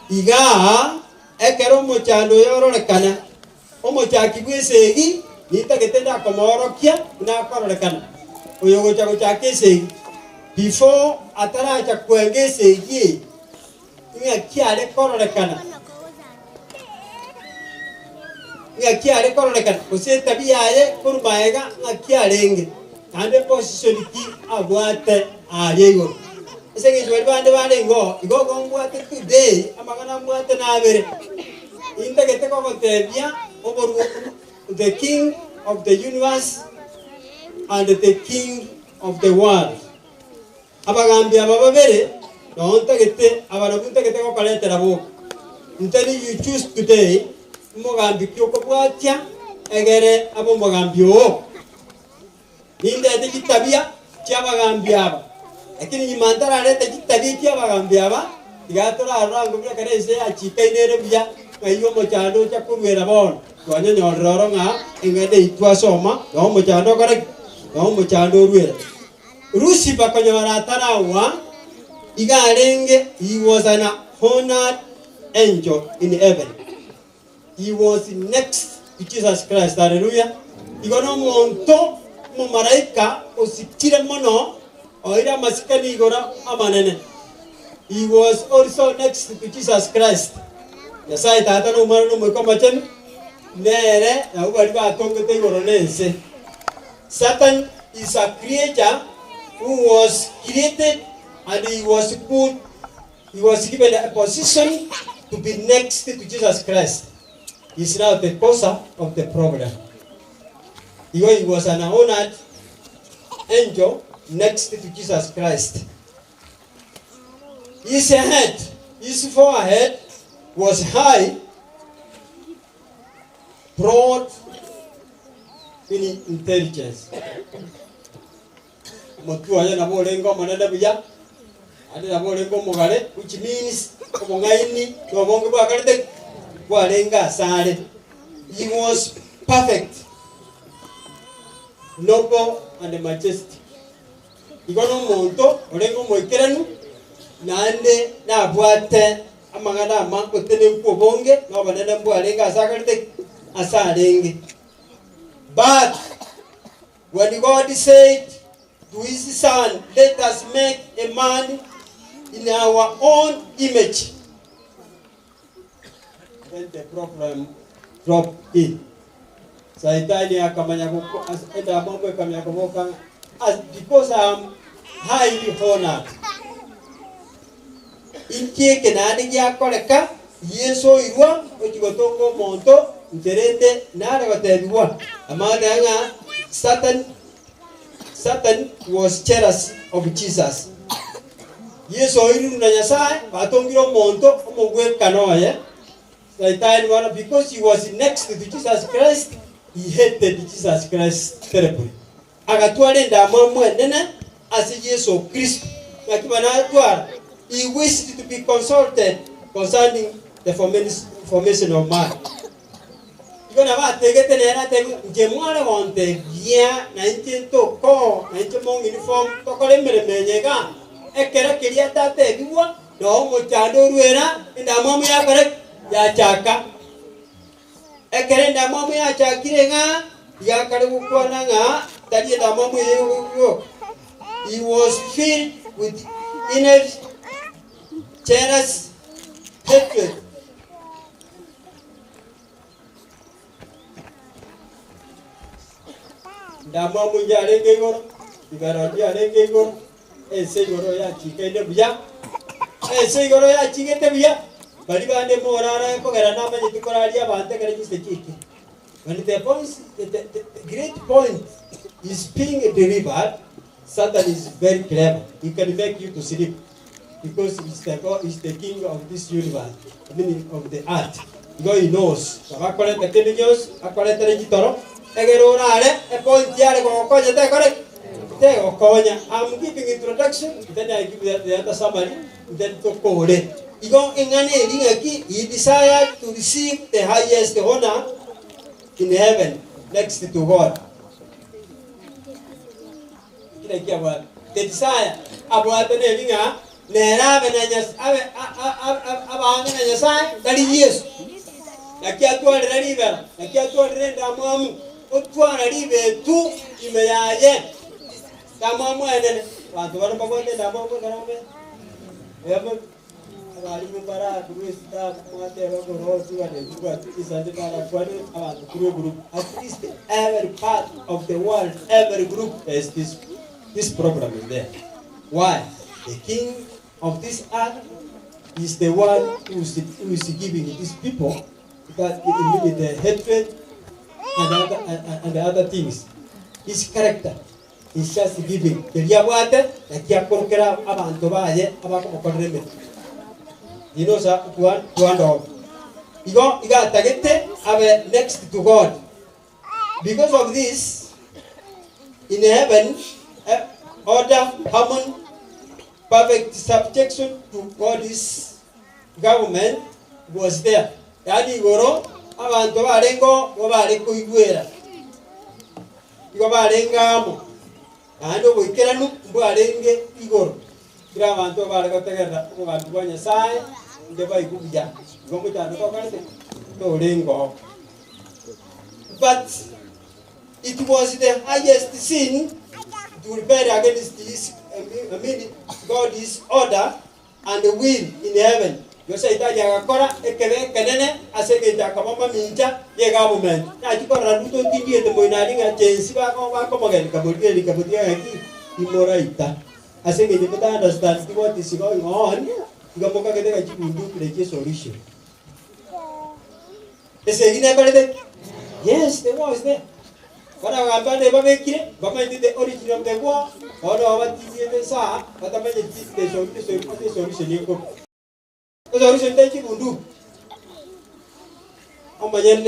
Iga ekero mochando yororekana. Omochaki gwesegi nita ketenda komorokia na kororekana. Oyogo chako chakesegi before atara cha kwengese nga kiale kororekana. Nga kiale kororekana. Kose tabia ye kurumaega nga kialenge. Kande position ki abwate ayego. Esenge jwel bande ngo igo gongwate today amagana mwate na bere. Inta kete ko tebia over the king of the universe and the king of the world. Abagambi ababere no ntegete abaragunta kete ko kaletera bo. Ntani you choose today mogambi kyoko bwatya egere abo mogambi o. Ninde ate kitabia kyabagambi aba. Lakini nyimantara alete kitabia kyabagambi aba. Igatora arango bya karese achikainere bya kayo mochando cha kurwera bon. Twanya nyororo nga ingade itwa soma no mochando kare no mochando rwera. Rusi bakonyora tarawa igarenge he was an honored angel in heaven. He was next to Jesus Christ. Hallelujah. Igono monto mo maraika osikire mono oira masikani igora amanene. He was also next to Jesus Christ. Yasai tata no maro mo komachen nere na ubali ba tongete igoro nense. Satan is a creature who was created and he was given a position to be next to Jesus Christ. He's now the causer of the problem. He was an honored angel next to Jesus Christ. His forehead was high, broad in intelligence. Motuaya na bolengo manada biya ade na bolengo mogale, which means komongaini no bongo ba kalete kwalenga sale. He was perfect, noble and majestic. Igono monto olengo moikeranu nande na bwate amangana amanko tene ko bonge no banana mbwalenga sakalete asalenge. But when God said to his son, let us make a man in our own image, then the problem dropped in. Saitani akamanya kuko enda mambo akamanya kuboka because I'm highly honored. Inkie kenani ya koleka Yeso irwa ojigotongo monto nterete nare gotebiwa amana nga Satan was jealous of Jesus. Yeso iru na Nyasaye batongiro monto omogwe kanoye. Satan wana because he was next to Jesus Christ, he hated Jesus Christ terribly. Agatwale ndamwe nene asi Yeso Christ. Yakibana twara he wished to be consulted concerning the formation of man. igona bategete nera te nje mwale wonte bia na nje toko na nje mong uniform tokole meremenyega ekera kiria tate biwa no mo chando ruera nda mamu ya kare ya chaka ekere nda mamu ya chakire nga ya kare kukwana nga tadi nda mamu yo he was filled with inner jealous hatred. Ndama munja arenge goro, igarodi arenge goro, ese goro ya chikende buya, ese goro ya chikende buya. Bali bande morara ko gara nama jiti korali abante kare jiste chiki. When the point, the great point is being delivered, Satan is very clever. He can make you to sleep because he's the king of this universe, meaning of the earth. Because he knows. Akole tekeni Dios, akole tere jitoro. Egerora ale, e point yale ko konya te kore. Te konya. I'm giving introduction, then I give the other summary, then to kore. Igo ingane ringaki, he desired to receive the highest honor in heaven, next to God. The desire about the ringa, Nera Venanyas, Abang and Yasai, that is yes. Nakiatu and River, Nakiatu and Rendamum, Utwana River, two Imayaye. Tamamu and then, what about the Damo? Para Krista, whatever is at least every part of the world, every group has this program is there. Why? The king of this earth is the one who is giving these people that the hatred and the other things. His character is just giving. The Yawate, the Kiakorkera, Abantobaye, Abakokoreme. You know, sir, one dog. You got targeted, have next to God. Because of this, in heaven, order, harmony, perfect subjection to God's government was there. Yadi goro, abantu barengo, bareko igwera. Igo barenga amo. Ando boikeranu, barenge igoro. Gira abantu bareko tegera, abantu banya sai. But it was the highest sin to rebel against this, God's order and the will in heaven. You say that you are Kanene, I say that Kamama Minja, the government. I took a Raduto TV at the Moinaring and Jensiba, Kamogan, Kabudia, Kabudia, Imoraita. I say you don't understand what is going on. Yes, the war is there. But I never make it, but I did the origin of the war, or what the Sa, but I made the solution you go. The solution that you will do. On my end,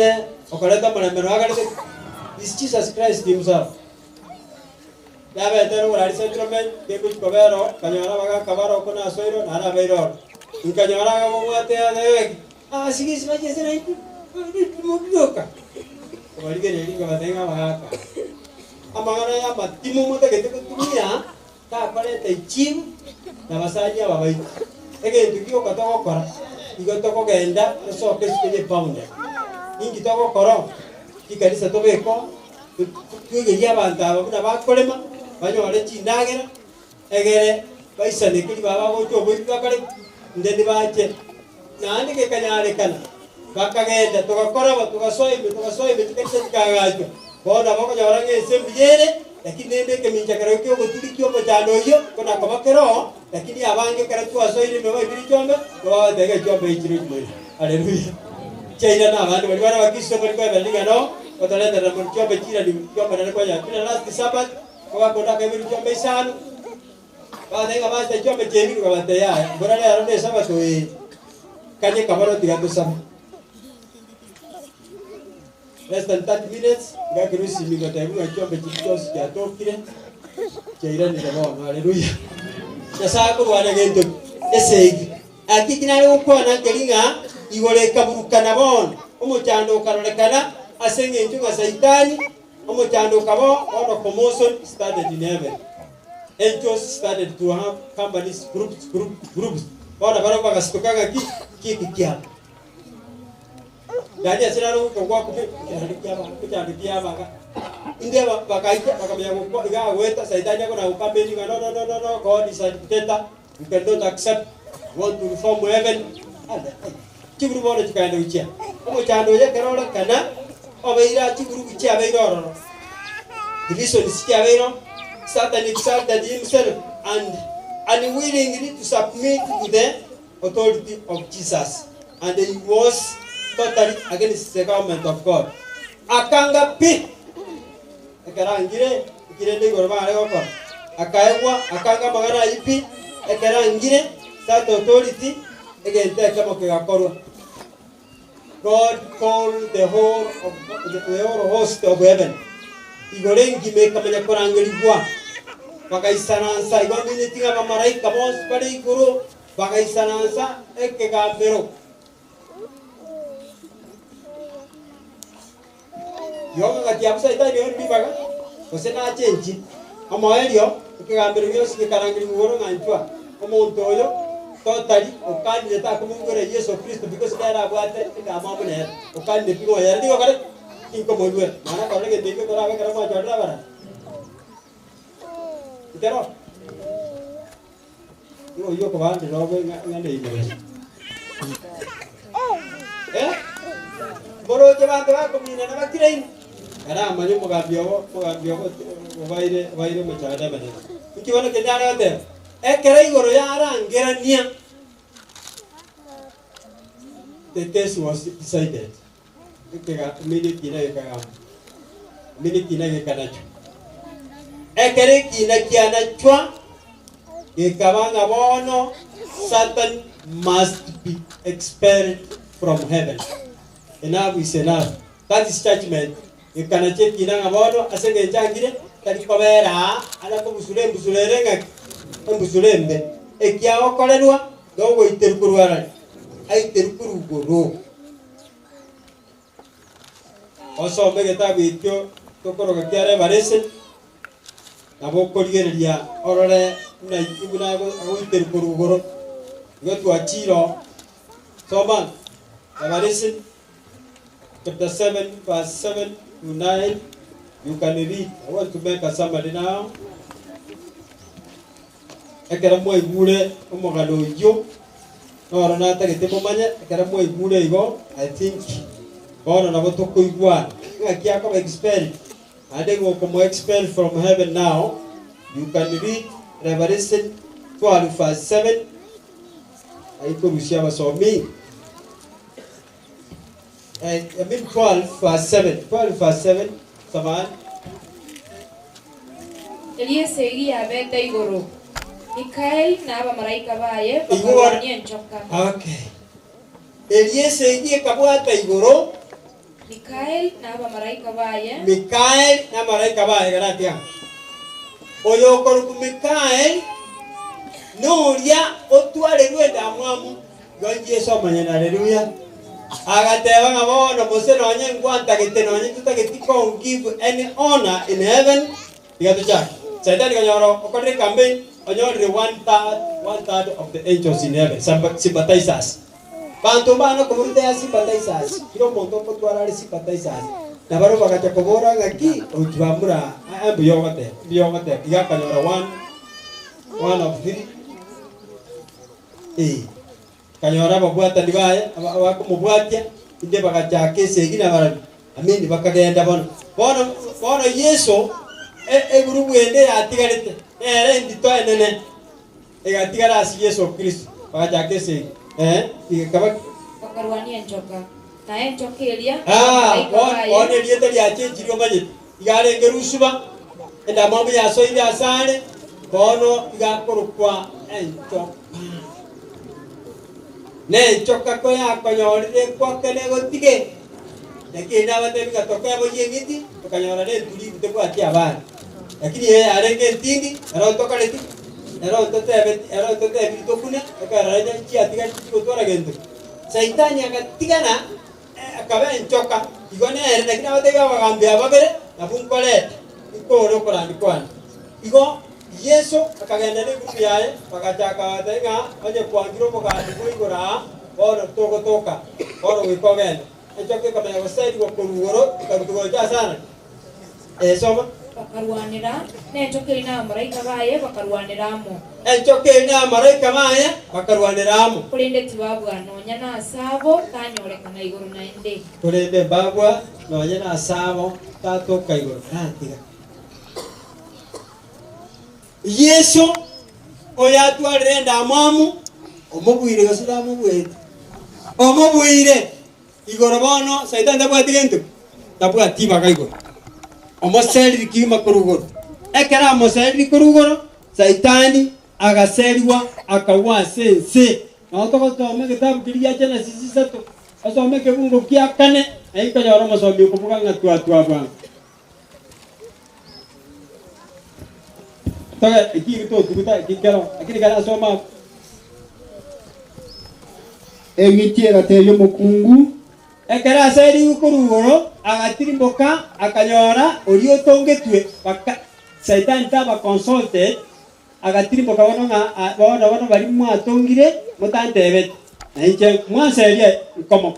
or is Jesus Christ himself. Yabe wala settlement ke kuch kobero kanyara baga kabaro kona soiro nara beiro kanyara ga mwate ade sigis maje sera itu mudioka wali ke neri ga tenga baga amagana ya matimu mota ke tukutumia ta pare te chim na basanya babai ege tukio katoko kora igo toko genda so ke sike pound ingi toko koro ikanisa tobeko tuge ya banta bana bakolema banyo wale chindagera egere baisane kiri baba gocho boitwa kare ndende bache nandi ke kanyare kana bakagenda tugakora tugasoime tuketse tukagajo bona bako jarange sembiyere lakini nende ke minja kare kyo goturikyo mojano yo kona kabakero lakini abange kare tuasoire mewa ibiri chombe baba dege chombe ichiri chombe haleluya chaina na bantu bali bana bakiso bali kwa bali ngano kotalenda na chombe chira ni chombe na kwa ya kila last Sabbath kwa kona ke ibiri chombe sana baada ya basta chombe chiri kwa bata ya bora le arone Sabbath we kanye kabaro tigato sana. Less than 30 minutes, gakirusi migotabu achombe chitos cha tokire. Chaira ni dawa, haleluya. Sasa ko wana gento esegi. Akikina le ukona kelinga igole kaburukana bon. Umuchando karolekana asenge enchunga saitani omochando kabo or promotion started in heaven. Angels started to have companies, groups. Wana bara bagastokaga kikikia. Dadi asiraro kwa kukikia baka. Inde bakamya kwa iga weta saitani yako na ukambeni no, God is a dictator. You cannot accept. Want to reform heaven. Chiburu bora chikaenda uchia. Omochando ye kerora kana obeira chiburu uchia beiro. Division is kia Satan exalted himself and unwillingly to submit to the authority of Jesus. And he was totally against the government of God. Akanga pi. Ekarangire, ikirende gorba areko. Akaewa, akanga magana ipi. Ekarangire, that authority again take kama kegakorwa. God called the whole host of heaven. Igorengi mekamenya korangirigwa bakaisanansa igomini tinga bamaraika bose bari iguru bakaisanansa ekegambero yoga gatiabusa itani yori bibaga osena chenji amoelio ekegambero yose kekarangirigwa nganjwa omuntu oyo totally okandi leta kumungore Yesu Kristo because there abwate ngamamune okandi pigo yari digo kare inko molwe mana kare ke deke kora kara ma jadra bara itero yo ko bande robe ngane ime boro je bande ba ko mina na bakire kara manyo mo gabio baire mo chada bane ikiwana ke dara ate ekere igoro yara ngerania. The test was decided. Minute kina gekanacho. Ekere kina kiana chwa. Gekabanga bono. Satan must be expelled from heaven. Enough is enough. That is judgment. Gekanache kina ngabono. Asenge jangire. Kari kobera. Ala ko busule ngaki. Mbusulembe ekia okolerwa dogo iterkuruara aiterkuru goro oso megeta bityo tokoroga kiare barese nabo korigereria orore na ibuna go iterkuru goro gotu achiro soban barese chapter 7 verse 7 to 9 you can read. I want to make a summary now. Ekera mo igure omogalo yo ora na ta gete momanya ekera mo igure igo I think ora na boto ko igwa ngakia ko expel ade go ko expel from heaven now. You can read Revelation 12 verse 7 ai ko rusia basomi and I mean 12 verse 7 saman Eliesegia bete igoro Mikael na abamaraika baye bakarwania nchoka. Okay. Eliesegia kabwata igoro Mikael na abamaraika baye garatia. Oyo koruku Mikael nuria otware rwenda mwamu gonje somanya na haleluya. Agateba ngabono mose nonye ngwanta gitenonye tutagitiko give any honor in heaven. Igatucha. Saitani kanyoro okore campaign only one third of the angels in heaven sympathizers. Bantu bana komurite ya sympathizers. Kiro monto ko twara sympathizers. Na baro bagacha kobora ngaki ojibamura ambu yogote. Igaka nyora one of three. Kanyora babwata ndibaye abakumubwatia inde bagacha kese gina bara. Amini bakagenda bono Yesu eguru wende atigarite ndito enene egatigara asi Yesu Kristo bakajake ikaba bakarwania nchoka na enchokelia one liete liache jirio manye igare ngerusuba enda mambo ya soide asale bono igakorukwa enchoka ne choka ko ya konyorire kwa kene gotige lakini abate bigatoka bo yengiti tukanyora ne tuli buteko ati abana lakini yeye arenge ntingi arotoka leti arotote bitokuna akaraja chi atiga chiko tora gendo saitani akatigana akabe nchoka igone ere lakini abatega bagambia babere nabunkole ikoro korandi kwana igo Yesu akagenda ne grupu yaye bagachaka batenga baje kwangiro bogandi kuigora oro toka oro wikogenda echoke kamenya gosaidi go kurugoro ikarutugo cha sana soma bakarwanira n'enchoke ina marayika baye bakarwaniramo enchoke ina marayika baye bakarwaniramo kulinde tibabwa nonya na asabo kanyorekana iguru na ende kulinde babwa nonya na asabo tatoka iguru kantiga Yesu oyatwarire ndamamu omubwire gosira mubwete omubwire igoro bono saitani tabwati gento tabwati bakaigoro omoseri kima kurugoro ekera omoseri kurugoro saitani agaseriwa akawa sense na to tome kitabu kiriya jana sisi sato asome kebungo kia kane aika yoro masomi kubuka ngatu bana Toga iki to tukuta kikero akini kana soma Egitiera teyo mukungu ekera seri ukurugoro agatirimboka akanyora orio tongetwe baka Satan taba consulted agatirimboka bono bari mwatongire mutantebe nje mwaserie komo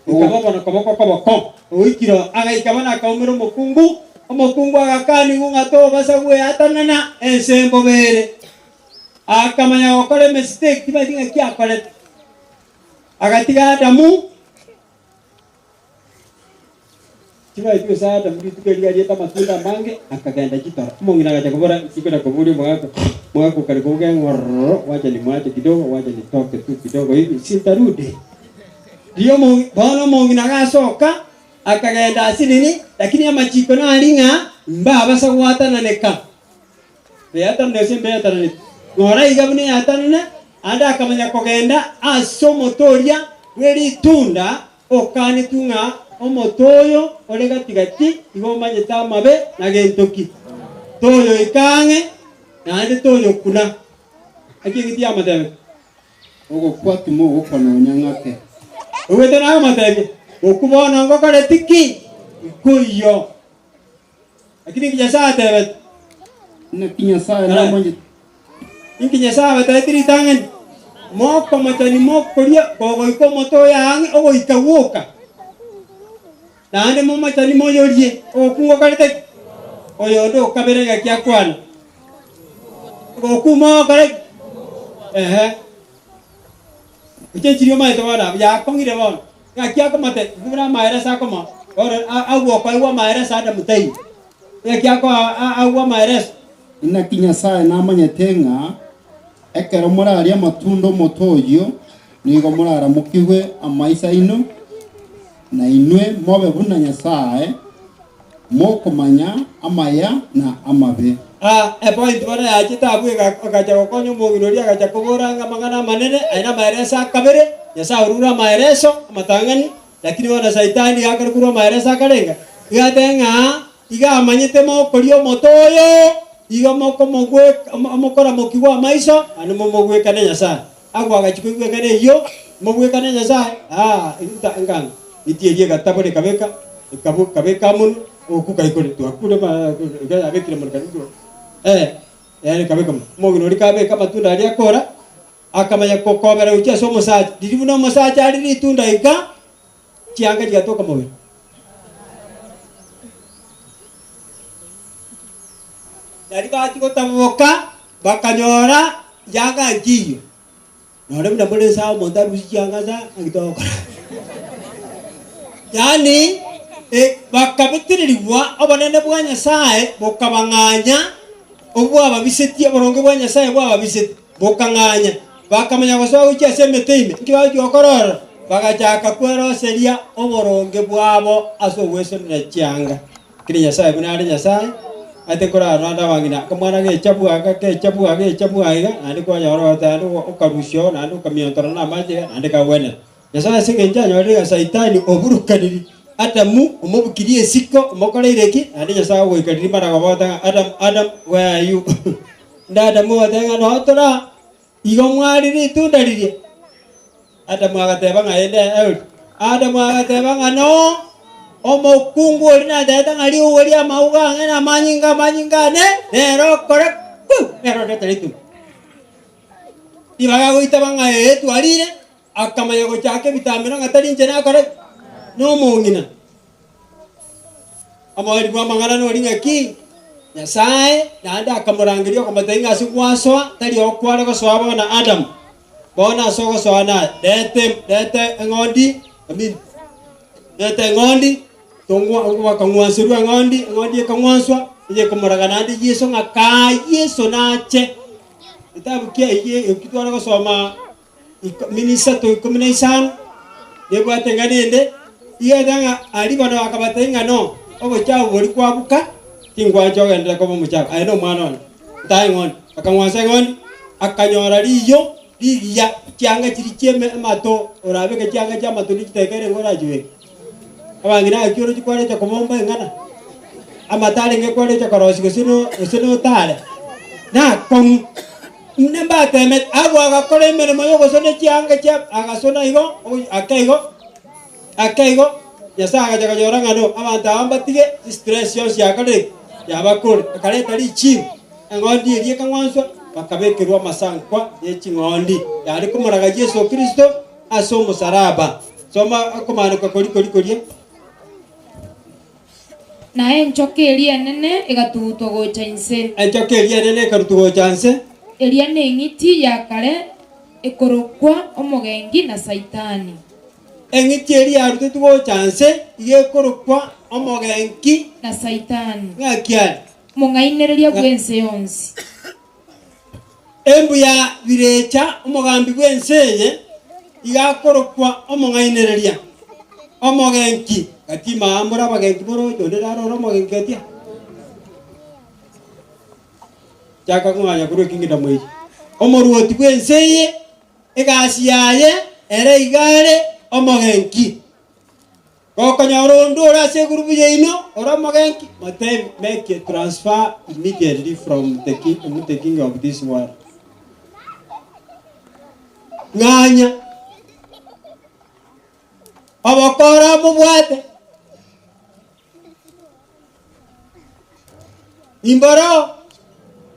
ikabona komo oikiro agaikabana akaumiro mukungu omukungu agakani gungato basagwe atanana ensembo bere akamanya okole mistake tibatinga kyakole agatiga Adamu tibaitwe sa Adamu tukelia yeta matunda mange akagenda kitora mongina gacha kubora sikora kuburi mwako kalikuge ngorro wacha ni mwache kidogo wacha nitoke tu kidogo hivi sintarudi ndio bono mongina gasoka akagenda asinini lakini amachiko na alinga mbaba sagwata neka beata ndese beata nane ngora igabune atanana anda akamanya kogenda asomotoria weri tunda okani tunga omotoyo olega tigati igomanye tamabe na gentoki toyo ikange na ande toyo kuna akigiti amadebe ogo kwati mo okona nyangake owete na amadebe okubona ngokole tiki kuyo lakini kijasa tebe na kinyasa na manje inkinyasa batayitiri tangen moko matani moko ria gogo ikomoto yange ogo ikawoka nande mo matani moyorie okungo kalete oyodo kaberega kya kwana okumo kale uchechirio maito bana ya kongire bana ngakia komate kubura maere sa koma ora awo kwa iwa maere sa da mutai ngakia ko awo maere ina kinyasa na manye tenga ekero muraria matundo motoyo nigo murara mukigwe amaisa ino na inwe mobe buna nyasae mokomanya amaya na amabe point bora ya kitabu akaja kokonyo mugirori akaja kuboranga magana manene aina maeresa kabere nyasa urura maereso matangani lakini wana saitani akarukura maeresa karenga igatenga iga amanyete mokorio motoyo iga moko mogwe amokora mokiwa maiso anu mogwe kana nyasa agwa agachikwe kana iyo mogwe kana nyasa inta nganga itierie gatabone kabeka ikabu kabeka mun okukaikore tu akure ba abekire mun kanido yani kabeka mogino likabeka matunda ali akora akamanya kokobera uchi asomo saji diribuno masaji ali litunda ika chianga gatoka moyo dari bati kotamoka bakanyora yaga jiyo nore mna mole sao monta rusi chianga sa agitoka yani bakabitiriwa abanene bwa Nyasaye bokabanganya obwa babisetie boronge bwa Nyasaye bwa babiseti bokanganya bakamanya baso uchi asemetime kiba cyokorora bagachaka kweroseria oboronge bwabo aso weso na chianga kiri Nyasaye bunari Nyasaye ate kora rwanda wangina kamwana ge chabu aga andi kwa yoro tano ukarusho na andi kamiontoro na maje andi ka wena Nyasaye singenja nyori ga saitani oburukaniri Adamu umubukirie siko umukoreireki andi Nyasaye goikariri maraga bota Adam where are you ndadamu watenga no tora igo mwari ritunda ririe Adamu agateba ngaende Adamu agateba ng'ano omokungu ori nateta ng'ari ugoria amauga ang'e na manyingane nero kore nero tetaritu ibaga goitaba ng'ae twarire akamanya gochake bitamino ng'atari nche nakore nomong'ina amawari kwa mang'ana nori ng'aki Nyasaye naende akamurangeria okomatai ng'asi gwasoa tari okware gosoa bona Adamu bona ase ogosoa naye lete eng'ondi lete eng'ondi bakang'wanserwa eng'ondi ekang'wanswa eyekomuraga naende Yesu ng'aka Yesu nache kitabu kia ekitwara gosoma minisa to 15 nebwate ng'anende iyega ari bana bakabatai ng'ano ogochao bori kwabuka tingwacho gendera kobo muchaka aino mwana ono tai ng'ondi akang'wansa eng'ondi akanyora riyo rigiya chianga chiri chieme mato orabeke chianga chia mato nikitekere ngora jiwe abangina akioro chikware cha komomba ngana amatale ngekware cha korosi gosino tale na kon nemba temet abo agakore emeremo yo gosone chianga chia agasona igo akaigo yasaga jaga jora ngano abantu ambatige stress yose yakale yabakore akaleta richi ngondi eri kangwanswa bakabekerwa masankwa y'eking'ondi yari kumuraga Yesu Kristo ase omusaraba soma akomanuka koria naye enchoka eria enene egatugutwa gocha inse enchoka eria enene ekarutwa gocha nse eria ne eng'iti ya kare ekorokwa omogengi na saitani eng'iti eria yarutwa gocha nse igekorokwa omogengi na saitani ng'akiari mong'ainereria bwense yonsi embuya birecha omogambi bwense eye igakorokwa omong'ainereria omogenki gatima amura abagenki boro jonderaro omogenki atia chaka kung'anya korwa king'ida mwezi omoruoti bwense eye egasi yaye ere igare omogenki gokonyora ondu ore ase egurubu yaino ore omogenki make a transfer immediately from the king of this world ng'anya obokora mubwate imboro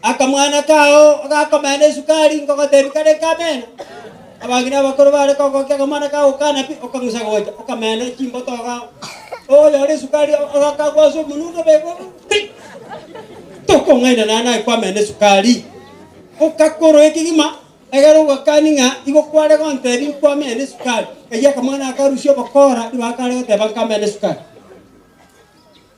akamwana kao agakomena esukari ngogotebi kare kamena abangina bakoro bare kogokia kamwana kao kana pi okamusa gocha okamena chimboto ga oyo ore sukari agakagwaso munundo bego toko ngaina nana kwamena sukari okakoro ekigima egero gakaninga igokware gontebi kwamena sukari eya kamwana akarusio bakora ibakare goteba kamena sukari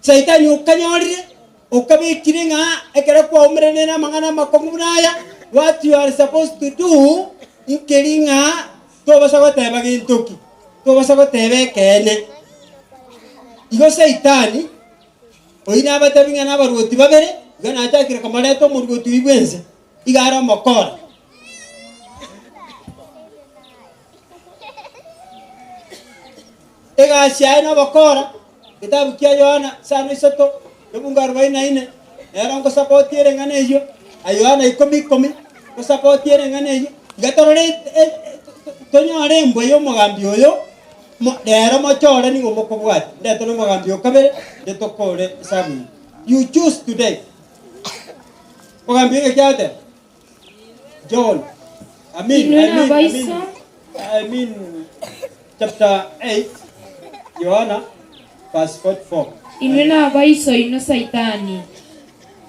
saitani ukanyorire ukabikire nga ekere kwa umrene na mangana makomuraya what you are supposed to do inkeringa tobasa goteba gintoki tobasa gotebe kene igo saitani oina abatabinga n'abaruoti babere gana atakire kamareto muruoti wibwense igara makora egashya n'abakora kitabu kya Yohana sana isato ebunga 44 era ngo support yere ngane ejo Yohana 10 ngo support yere ngane ejo gatorore tonyore mbo yo mugambi oyo dero mochore ni ngomokobwati ndeto no mugambi okabere ndetokore sabi you choose today mugambi ekyate John I mean chapter 8 Yohana verse 44 inwena abaiso ino saitani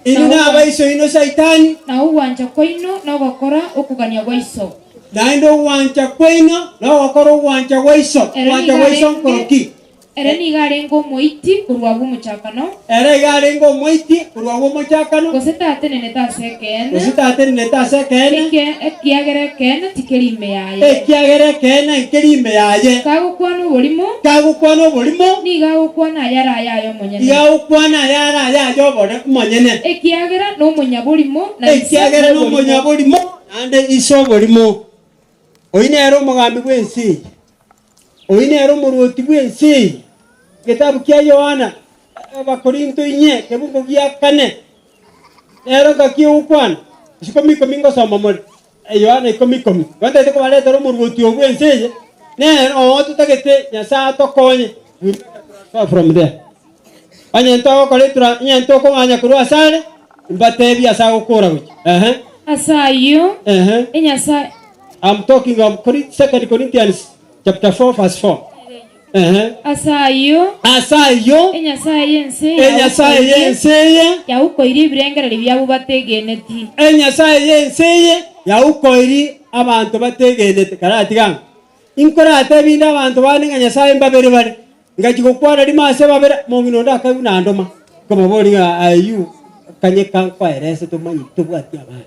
inwena abaiso ino saitani na uwanja koino na gokora okugania gwaiso naendo uwanja koino na gokora uwanja gwaiso nkoroki ere ni garengo moiti kurwabu muchakano goseta nene ta sekene ekiagere kene tikerime yaye kagukwana bolimo ni gagukwana yara yayo monyene ekiagera no munyabulimo ande iso bolimo oinero mugambi bwensi oinero muruoti bwensi kitabu kya Yohana abakorinto inye kebungo gya 4 ero gakiukwana sikomi komingo soma muri Yohana 10 wanda ite kubaleta ro muruoti obwensi ne o tutagete nyasa to konye from there anya to ko letra nya to ko anya kuru asale mbatebi asa gukura guki asayo enyasa I'm talking of 2 Corinthians chapter 4 verse 4 asayo enyasa yense ya ukoiri ibirengera byabo bategeneti enyasa yense ya ukoiri abantu bategeneti karatiga inkora atabinda abantu baninga nyasa mbabere bare ngakigokwana rimase babere mongino ndakabuna ndoma kama bori ayu kanye kankwa erese to manyi tubwati abana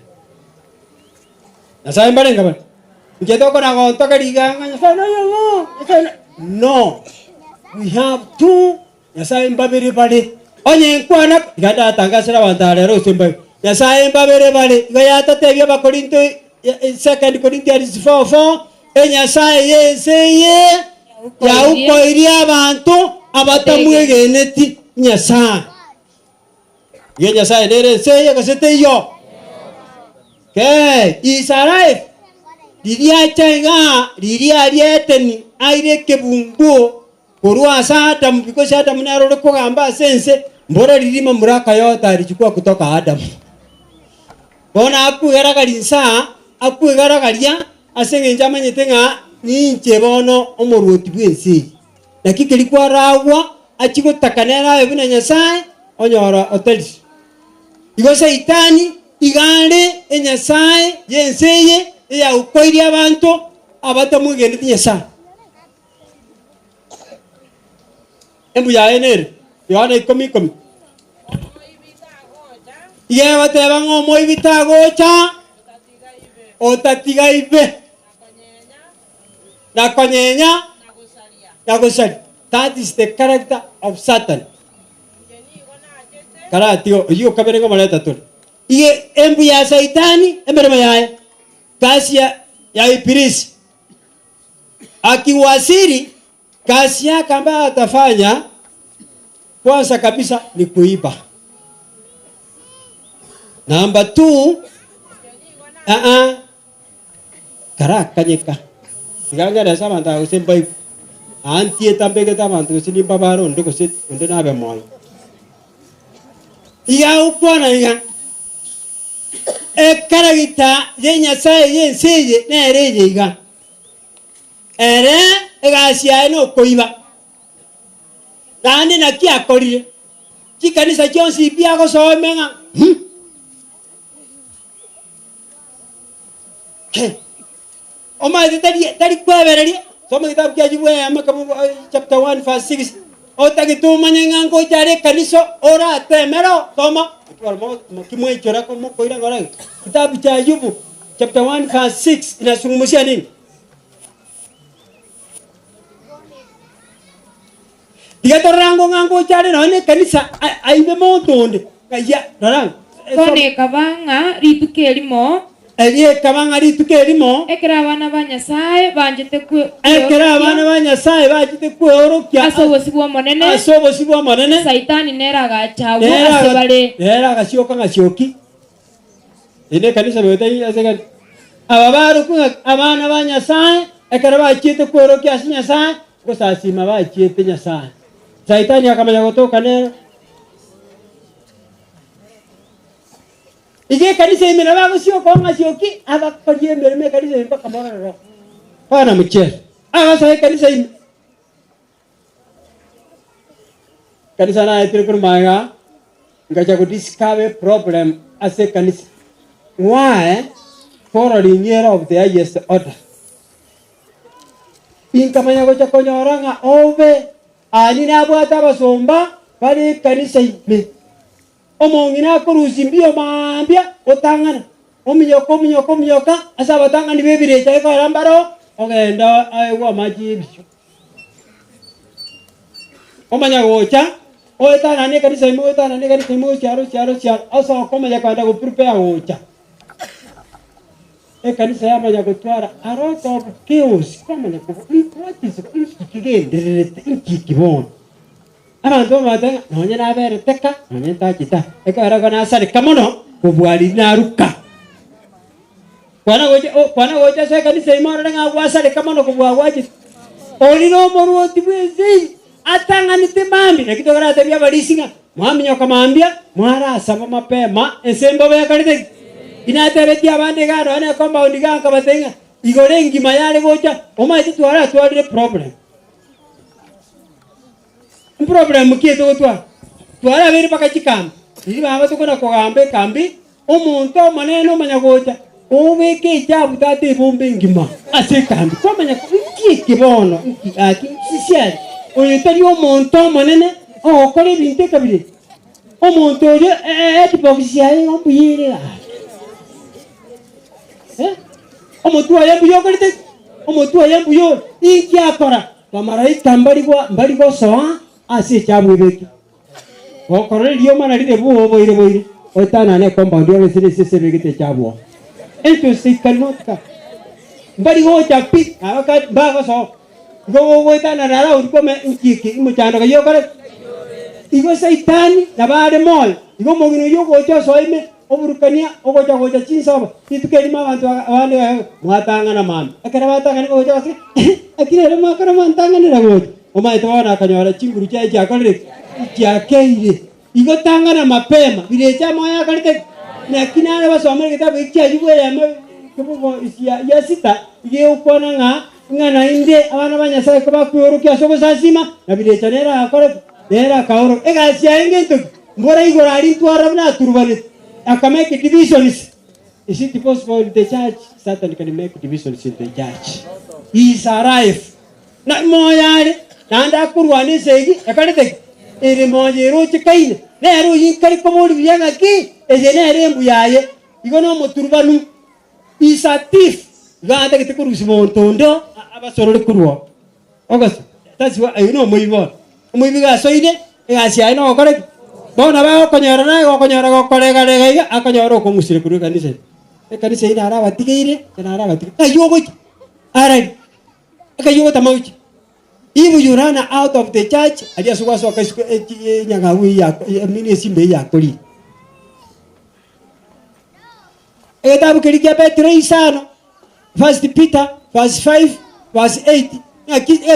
nyasa mbare ngaba ngeto na gonto kariga nyasa no we have to nyasa mbabere bare onye nkwana gada tangasira wandare rose mbabe nyasa mbabere bare ngayata tebya bakorinto 2 Corinthians 4:4 enyasaye yeseye ya ukoiri abantu abatamwegeneti nyasaye ye nyasaye nere seye kasete yo ke Israel diria chenga diria rieteni aire kebumbu kurwa Adam because Adam naro ko gamba sense mbora ririma muraka yota alichukua kutoka Adam bona akugera garinsa akugera garia asenge njama nyetenga ni nchebono omoruoti bwensi nakikeli kwa rawa achiko takanera ebuna nyasaye onyora oteli igo seitani igande enyasaye yenseye ya ukoiri abantu abatamugende nyasaye embu ya enere Yohana 10:10 ye bateba ngomo ibitagocha otatiga ibe na konyenya na gusali. That is the character of Satan. Karatio iyo kaberengo maleta tole iye embu ya saitani embere mayaye kasi ya ibilisi akiwasiri kasi yake ambayo atafanya kwanza kabisa ni kuiba. Number 2 karakanyeka siganga da sama ta usembai antie tampeke tamantu sini babaro ndiko sit unde nabe moy ya ukwana ya karagita yenya sai yenseye nereje iga ere egasia no koiba dani na kia korire kikanisa chonsi bia go somenga Oma tadi kwebere soma kitabu kya jibwe amakamu chapter 1 verse 6 otagituma nyango jare kaniso ora temero soma kimwe chora ko mo koira ngora kitabu cha Ayubu chapter 1 verse 6 inasungumushia nini digatorango ngango jare none kanisa aibe montonde kaya rarang kone kabanga ritukelimo Elie kabanga ritukelimo ekera abana banyasaye banjete ku ekera abana banyasaye bajite ku orokia asobosibwa monene saitani nera gachawo asebale nera gashoka ngashoki ine kanisa bete asega ababaru ku abana banyasaye ekera bajite ku orokia asinyasaye ko sasima bajite nyasaye saitani akamanya kutoka nera Ige kanisa imena bago sio kwa ngasioki aba kwaje mbere kanisa mpaka mwana pana mche aba sai kanisa ime kanisa na etire kurmanga ngaja ku discover problem ase kanisa why following year of the highest order inkamanya ko chakonyoranga ove ani na bwata basomba bali kanisa ime omongina korusi mbio mambia otangana ominyoka asa batangani bebire chae ko rambaro ogenda aiwa maji bisho omanya gocha oetana ne kanisa imo charo asa komanya kwenda go prepare gocha kanisa yamanya gutwara a lot of chaos komanya ko what is kigende ikikibona abantu batanga nonye nabere teka nonye takita ekara kana sare kamono kubwali naruka kwana goje se kanisa imara nga wasare kamono kubwa waji Oli no moruoti bwezi. Atanganite mambi. Na kitogara tabia barisinga. Mwami nyoka mambia. Mwara sama mapema. Ensembo baya karite. Inatebetia abande gano. Ane compound ganga batenga. Igorengi mayale gocha. Omaiti tuwalire problem. Problem kieto gotwa. Tuwala beri paka chikam. Iri baba tukona kogambe kambi. Omuntu maneno manyagocha. Obeke ijabu tate bombe ngima. Ase kambi. Kwa manyako kibono. Sisiari. Oyetari omuntu manene. Okole binte kabire. Omuntu oyo etipokisi ayi ombuyire. Omuntu ayambuyo kolite. Omuntu ayambuyo iki akora. Bamaraika mbari go soa ase chabu beki. Okore dio mana ride buo boire. Otana ne compound yo sese begete chabu. Ento sikanota. Mbari go chapi aka bago so. Go otana rara urkome ukiki imuchando yo kore. Igo saitani na bare mol. Igo mogino yo go cho soime oburukania ogocha chinsoba. Itukeri mabantu abane mwatanga na mama. Akara batanga ni gocha basi. Akire makara mantanga ni rago. Omaito wana kanyora chinguru cha kore. Kiakeire. Igo tanga na mapema. Bilecha moya kalite. Na kinana basomere kitabu ikiajiwe ya kubo ya sita. Ige ukona ngana inde abana banyasa ko bakuru kya sobo sasima. Na bilecha nera akore nera kaoro. Ega siaenge to. Mbora igora ari twara na turbane. Akamake divisions. Is it possible in the church? Satan can make divisions in the church. He is arrived. Na moya nanda kurwane segi akalite. Ere moje roche kaine. Nero yinkari komori byanga ki ejene rembu yaye igono moturbanu isatif ganda kite kurusi montondo abasorole kurwo ogas that's why you know moibi ga soide egasi ai no kore bona ba okonyora na okonyora go kolega lega akonyora ko musire kuru kanise kanise ina ara batigeire kana ara batige ayogo ara akayogo tamauchi. If you run out of the church, I just was a mini simbe yakoli. Etabu kilikia Petro isano. First Peter, verse 5, verse 8.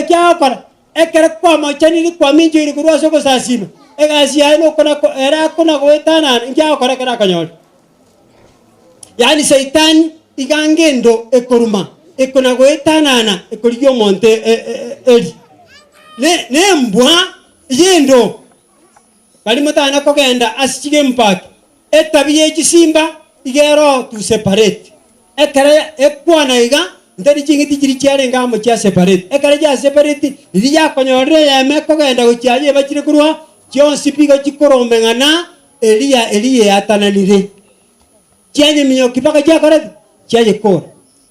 Kia akora. Ekere kwa machani ni kwa minjo ili kuruwa soko sasima. Ega siya kuna era kuna kuwetana. Kia akora kena kanyori. Yani Satan igangendo ekoruma. Ekona kuwetana ekoliyo monte eri. Ne mbwa yendo bali mutana kogenda asichige mpaka etabiye kisimba igero to separate ekare ekwana iga ndari chingiti chiri cyare ngamo cya separate ekare cya separate iri yakonyore yame kogenda gucyaje bakire kurwa cyonsi piga kikorombe ngana eliye atananire cyanye minyo kipaka cya kore cyaje kora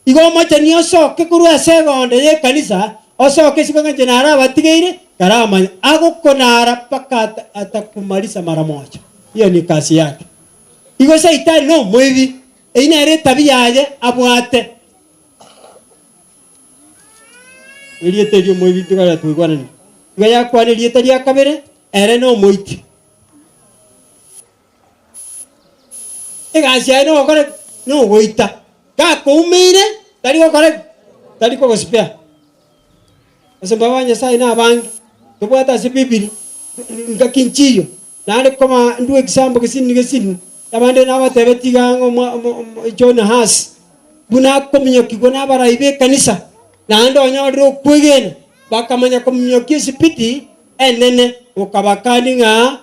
igo mocha niyo soke kurwa segonde ye kanisa oso kesibanga jenara batigeire karama agokonara paka atakumaliza mara moja. Hiyo ni kazi yake. Igo Satan no mwivi ina ile tabia yaje abwate. Iliete ndio mwivi tukala tuigwana ni. Igo yakwa ni iliete ya kabere ere no moiti. Ega sia no kore no goita. Ka kumire tari ko kore tari ko gospea. Asembawanya sai na bangi tubwata sibibiri ngakinchiyo nale koma ndu example kesini abande na batebetiga ngo John Has buna kominyo kigona baraibe kanisa nando nyoro kwegena bakamanya kominyo kisipiti enene ukabakani nga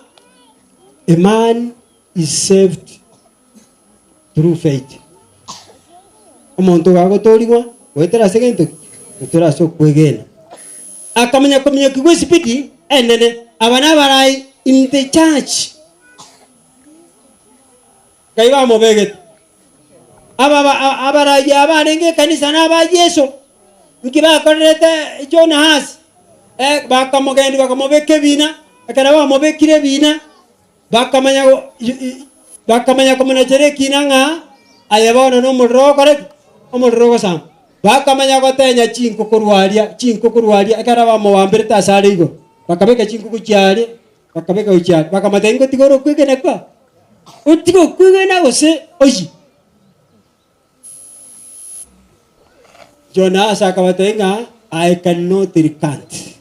a man is saved through faith omuntu gago toriwa wetera segento wetera so kwegena akamanya komenya kigwesipiti enene abana barai in the church kaiba mobeget abarai abarenge kanisa na ba Yesu nkiba korete John Has bakamogendi bakamobeke bina akara ba mobekire bina bakamanya komena jere kinanga ayabona no murro kore omurro gosam bakamanya gotenya chinko kurwaria akara ba mo wambere tasare igo bakabeka chinko kucyari bakabeka ucyari bakamatengo tigoro kwigena kwa utigo kwigena gose oyi Jonas akabatenga I cannot recant.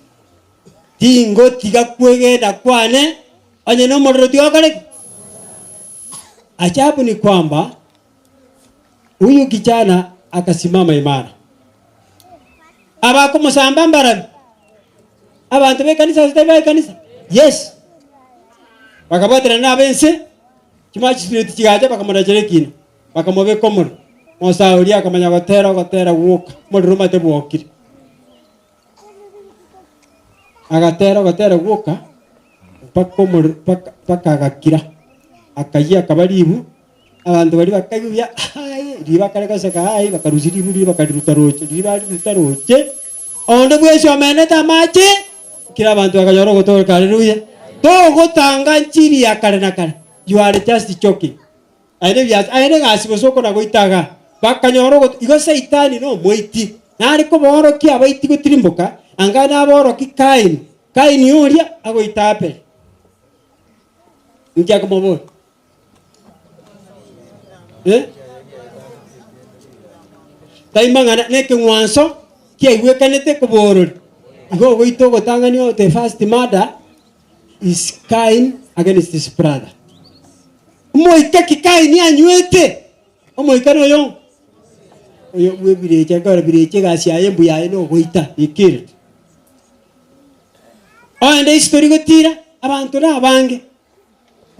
Tingo tiga kwege na kwane anye no morro tiga kale. Ajabu ni kwamba huyu kijana akasimama imara. Abako musamba mbarani. Abantu be kanisa sitabe kanisa. Yes. Bakabatira na bense. Chimachi spirit chigaje bakamurajere kino. Bakamobe komoro. Mosauri akamanya gotera wuka. Muri ruma te bwokire. Agatera wuka. Paka agakira. Akajia akabaribu. Abantu bari bakayubya. Riba kareka saka hai bakaruziri buri bakadiruta roche. Onde bwese ameneta machi. Kila abantu akajoro gotora haleluya. To gotanga nchiri yakare nakare. You are just joking. Aine gasibo soko na goitaga. Bakanyoro go igo saitani no moiti. Nari ko boro ki abaiti gutirimboka. Angana boro ki Kain. Kain yuria agoitape. Nkia ko bobo. Taimangana neke ngwanso ki aiwekanete ko boro. Igo goito gotangani o the first murder is Kain against his brother. Moika ki Kain anywete. Omoika no yo. Oyo webireche gara bireche gasia yembu ya no goita ikir. Ande history gotira abantu na bange.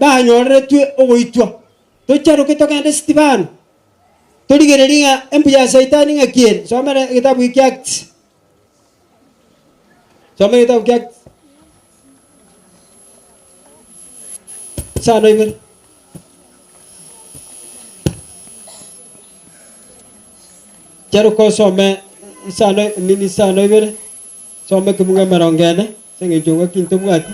Banyorere tue ogoitwa. Tocharo ketokande Stefano. Torigerelinga embu ya Saitani ngakien. Somera kitabu iki Acts. Somera kitabu iki Acts. Sana iber. Charo ko some sana nini sana iber. Some kumunga marongene. Senge jonga kinto mwati.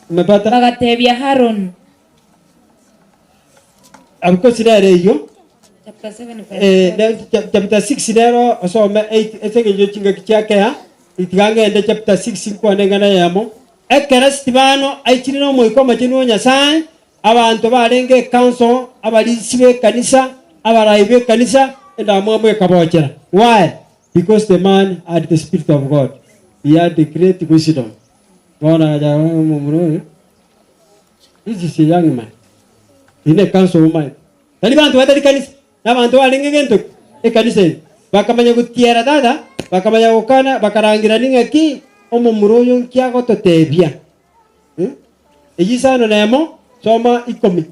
Umepata? Bagatebia Haron. Abiko sidare yo. Chapter 7 chapter 6 dero osome 8 senge jo chinga kichake ha. Itigange ende chapter 6 kwa nengana yamo. Ekera Stefano aichiri no moiko machinu Nyasaye. Abantu barenge council abalisibe kanisa abaraibe kanisa enda mwamwe kabochera. Why? Because the man had the spirit of God. He had the great wisdom. Bona ja mumuro. This is a young man. In a council man. Tali bantu wata kanisa. Na bantu barenge gento e kanisa. Bakamanya gutiera dada, bakamanya gukana bakarangira ningaki omumuro yonkia gototebia. Ejisa no nemo soma ikomi.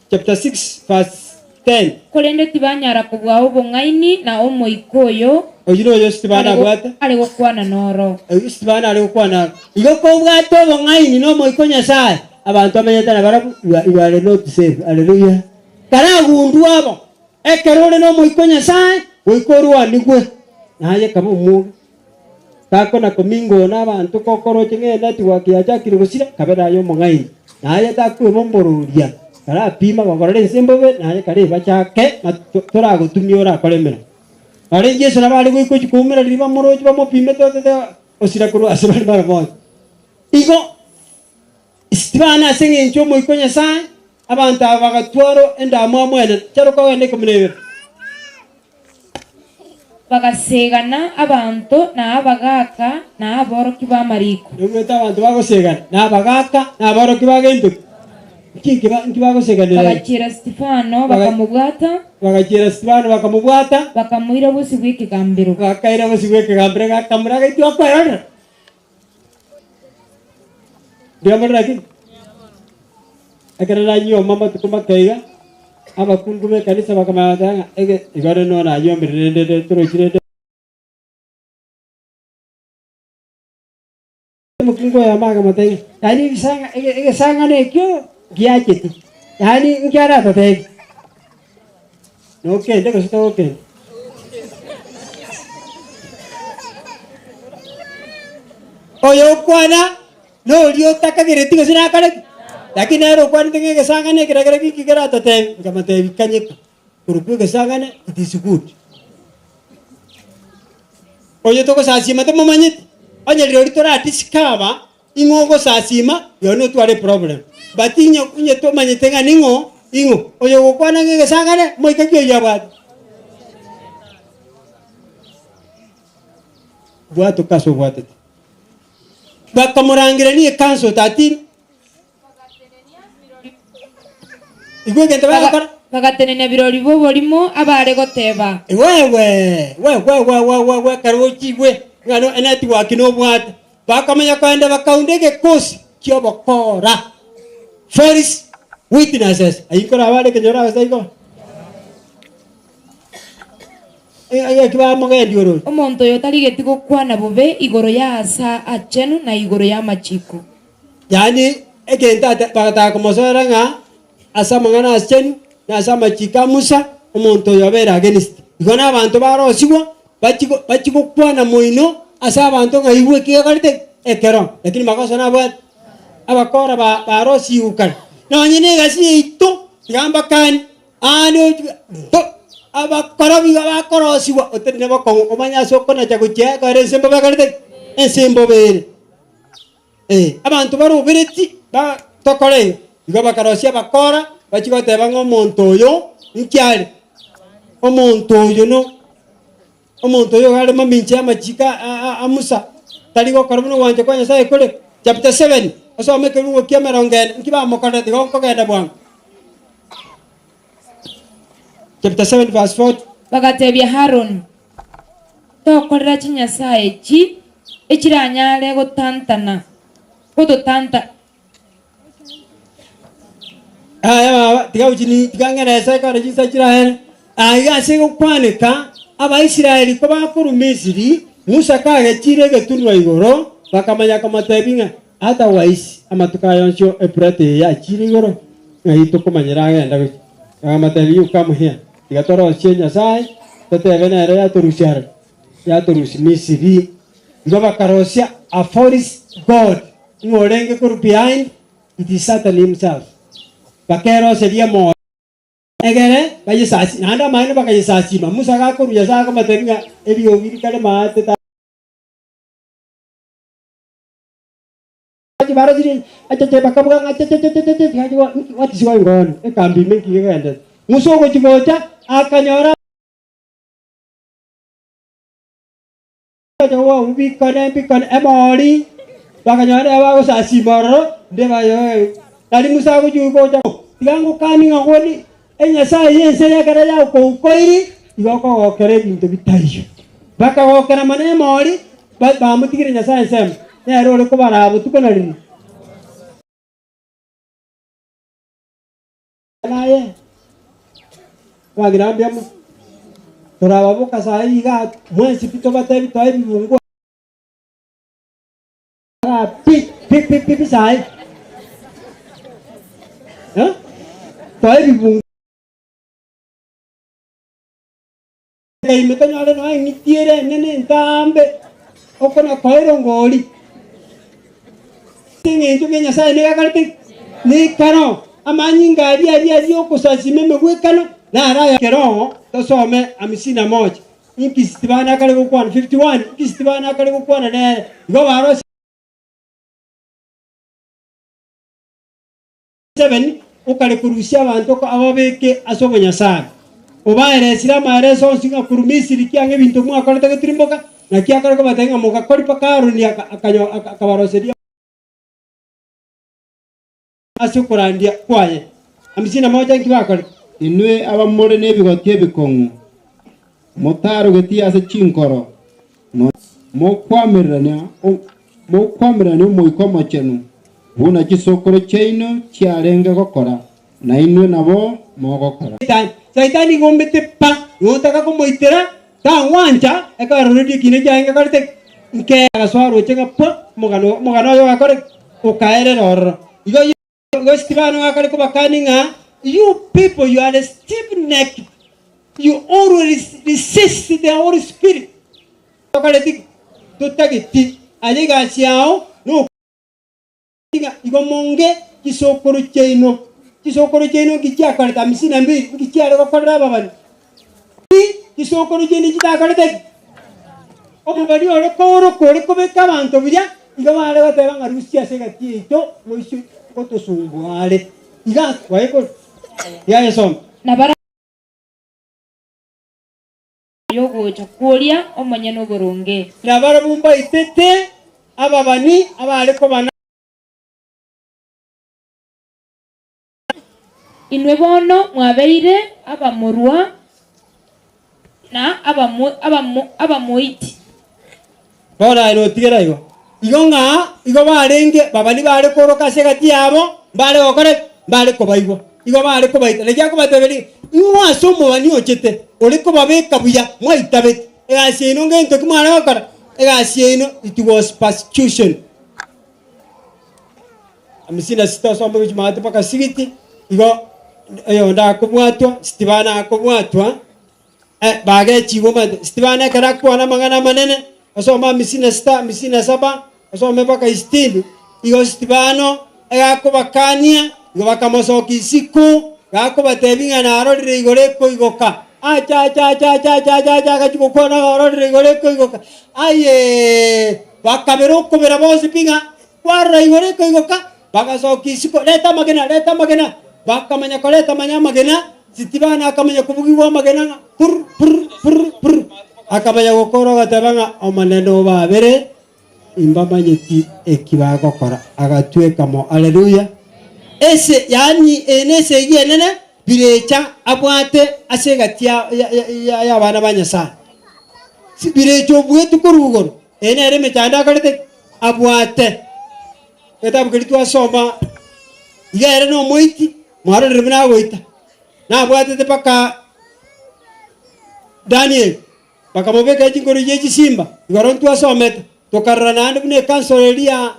Chapter 6 verse 10. Kolende tibanyara kubwa obongaini na omoikoyo. Oyino yo Stefano abwata. Ale gokwana noro. Stefano ale gokwana. Igo ko bwato obongaini no moiko Nyasaye. Abantu amenyeta na barabu you are not safe. Hallelujah. Kara gundu abo. Ekerole no moiko Nyasaye. Oikoru anigwe. Naye kama umu. Tako na komingo na abantu kokoro chinge network ya chakiri gusira kabera yo mongaini. Naye takwe bombororia. Kara pima bakorere sembobe naye kare bachake tora gutumiora koremera. Are Yesu na bali goiko chikumera riba moroji bamopime tote osira kuru asibali barabo. Igo Stefano senge ncho moiko Nyasaye abantu abagatwaro enda mwamwene charo ko ene kumnebe. Bagasegana abantu na abagaka na aboroki ba mariko. Yumeta abantu bagosegana na abagaka na aboroki bagento. Kibagosegana. Bagakira Stefano bakamubwata. Bagakira Stefano bakamubwata. Bakamuira busi bw'ikigambiro. Bakaira busi bw'ikigambiro gakamuraga itwa kwera. Diamara ki. Akara nyo mama tukuma kaiga. Abakungu me kanisa bakamada ege igore no na yo mirende trochire. Mukungo ya maga matai. Yani sanga ege sanga ne kyo giacheti. Yani ngiara tatai. No ke ndeko sto ke. Oyo kwana no rio takagere tigo sina kale. Lakini ero kwani tenge sangane kira kikira tate kama te kanye kurupu ke sangane it is good. Oyo toko sasima te mamanyit. Anya rio tora tiskaba ingo go sasima yo no tware problem. Batinyo kunye to manyitenga ningo ingo oyo gokwana ngegesangane moikakio yabwat bwato kaso bwatete bakamurangiranie kanso 13 igwe gento bagakora bagatenenia birori bo borimo abare goteba wewe karochigwe ngano enati wakino bwata bakamenya kwenda bakaundege kosi kiobokora false witnesses ayikora abare kenyora asaiko kiba mogendi oro omonto yo tarigeti gokwana bobe igoro ya asa achenu na igoro ya machiko yani egenta bagata komosora nga asa mangana achenu na asa machika musa omonto yo abera against igona abantu barosigwa bachiko kwana moino asa abantu nga igwe kiyakarite ekero lakini makosa na bwa abakora barosi ukar no nyine gasi ito gamba kan ano abakora biga bakorosiwa otene bakongo komanya soko na chakuche kare sembo bakarite ensembo bere abantu baro bereti ba tokore biga bakarosia bakora bachiko tebanga omonto yo nkyale omonto yo no omonto yo gale maminche amachika amusa taligo karabuno wanje kwanya sai kole chapter 7 asome kelungo kiamerongen nkiba mokore tigo kogenda bwang chapter 7 verse 4 bagatebya Haron tokorera chinyasaye chi ekiranyale gotantana gototanta aya tiga uchini tigangereza kare jisa chirahere aya sego kwanika abaisiraeli ko bakuru Misiri Musa kage chire getunwa igoro bakamanya kamatebinga hata waisi amatuka yonsho eprate ya chire igoro ngahito komanyira agenda gwe amatebi ukamuhia tigatoro chenya sai tetebena ya turusi Misiri ngoba karosia a false god ngorenge kur behind it is Satan himself bakero seria mo egere baye sasi nanda maina bakaye sasi ma Musa ga kuru ya sa ka matebinga ebi ogiri kale maate bara jiri aja bakabuga aja what is going on e kambi mengi kagenda muso ko chigocha akanyora jawa ubi kan emori bakanyora bago sasi moro de bayo tadi musa ko chigocha tigango kani ngoni enya sai yense ya kara ya ko koiri igoko okere bintu bitayo baka okera mane mori ba mutigire nya sai sem ne ro ko bara butuko nari naye wagira mo toraba boka sai ga mwensi pito batebi toy bibungu pi sai toy bibungu kai metanyale no ai nitiere nene ntambe okona koiro ngoli tingi tukenya sai ne gakalti ni karo amanyinga ali okusasi meme gwekano na araya kerongo tosome 51 inkisitibana kale gukwana 51 inkisitibana kale gukwana ne go baro 7 ukale kurusia abantu ko ababeke asobonya sana obaere sirama ere so singa kurumisiri kyange bintu mwa koleta getrimboka na kyakare ko batenga muka kori pakaro ni akanyo akabaroseria asukurandia kwaye 51 nkibakore inwe abamore nebigotie bikongu motaro getia ase chinkoro no mokwamirania moikomo chenu buna chisokoro cheino chiarenge gokora na inwe nabo mogokora saitani gombete pa yotaka komoitera ta wanja ekaroredi kine jaenge karte nke aswaro chenga pa mogano yo akore okaere roro igo Stefano akare ko bakaninga you people you are stiff neck you always resist the Holy Spirit akare tik tutagiti aliga siao no tinga igo monge kisokoro cheino kichia kare tamisina mbi kichia ro kora babani kisokoro cheino kita kare tek omo bari ore koro ko beka banto biya igo mare bateba ngarusia segati to moisu koto sumbuare iga waiko Ya som. Na bara yogocha kuria omanya no boronge. Na bara bumba itete ababani abareko bana. Inwe bono mwabeire abamurwa na abamuiti. Bora ino tigera igo. Igo barenge babani bare koroka segati yabo bare okore bare kobaigwa. Igo bare kobaita. Leja kobatebeli. Iwa somo bani ochete. Ole kobabeka buya mwaitabe. Egasi ino ngento kumara okara. Egasi ino it was persecution. Amisina sita somo bijimate paka sigiti. Igo ayo nda kubwatwa Stevana akubwatwa bage chigo mate Stevana karakwa na mangana manene asoma misina sita misina saba asoma paka istini igo Stevano akubakania igo bakamosoki siku gakubatebinga na arorire igoreko igoka cha gachiko kona arorire igoreko igoka aye bakabero kubera bosi pinga kwara igoreko igoka bakasoki siku leta magena bakamanya koleta manya magena Stevana akamanya kubugirwa magena pur akamanya gukoro gatabanga omaneno babere imbamanyeti ekibago kora agatweka mo haleluya ese yani enese yenene birecha abwate asegatia ya bana banyasa si birecho bwetu kurugoro enere mechanda kalete abwate ketabu kilitwa soma yere no moiti mara rimna goita na abwate paka Daniel paka mobeka jingoro jeji simba igoron tu asometa to karana ne kansoleria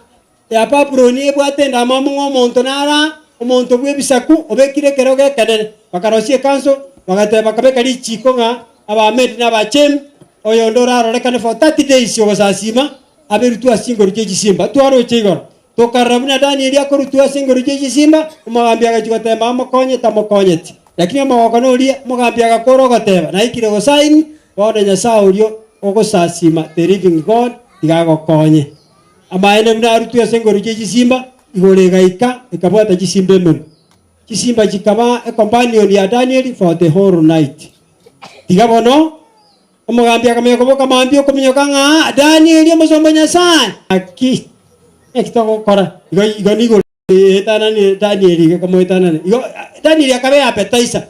ya paproni ebwate ndamamo ngomonto nara omonto bwe bisaku obekire keroge kadene bakarosie kanso bagate bakabeka lichiko nga abamed na bachem oyondora rorekane for 30 days yobasasima aberutu asingoro jeji simba twaro chigoro to karabuna Daniel yakorutu asingoro jeji simba umagambia gachigotemba amakonye tamokonyeti lakini amawakano ria mugambia gakoro goteba na ikire go sign bode nyasa urio ogosasima the living God igagokonye amaene mnarutu asingoro jeji simba igore gaika ikabwata jisimbe meno jisimba jikaba a companion ya Daniel for the whole night tigabono omugambia kameko boka mambio kominyoka nga Daniel yomosombo nyasaye aki ekitoko kora igo nigo etana ni Daniel kamo etana ni igo Daniel akabe appetizer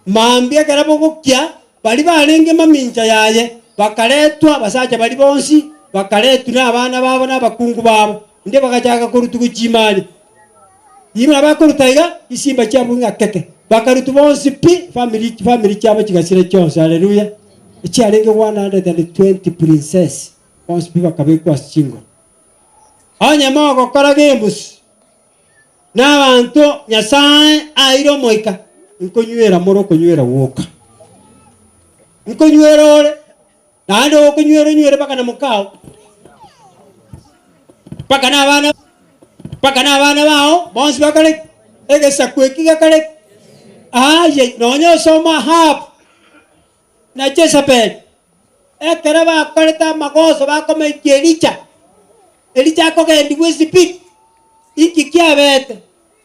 mambia karabo gukya bali barenge maminja yaye bakaletwa basacha bali bonsi bakaletwa n'abana babo n'abakungu babo nde bakajaga kurutugu chimali yimwe bakurutaiga isimba cyabo ngakeke bakarutu bonsi pi family cyabo kigasire cyose haleluya icyarenge 120 princess bonsi pi bakabekwa singo anyama gokora gembus n'abantu nyasaye airo moika nkonywera moro konywera woka nkonywera ore nando konywera baka na mukao paka na abana bao bonsi bakale egesa kweki kale aye nonyo soma hap na Jezebel ekere bakoleta magoso bakome Elicha ko gendi wesipit iki kiabete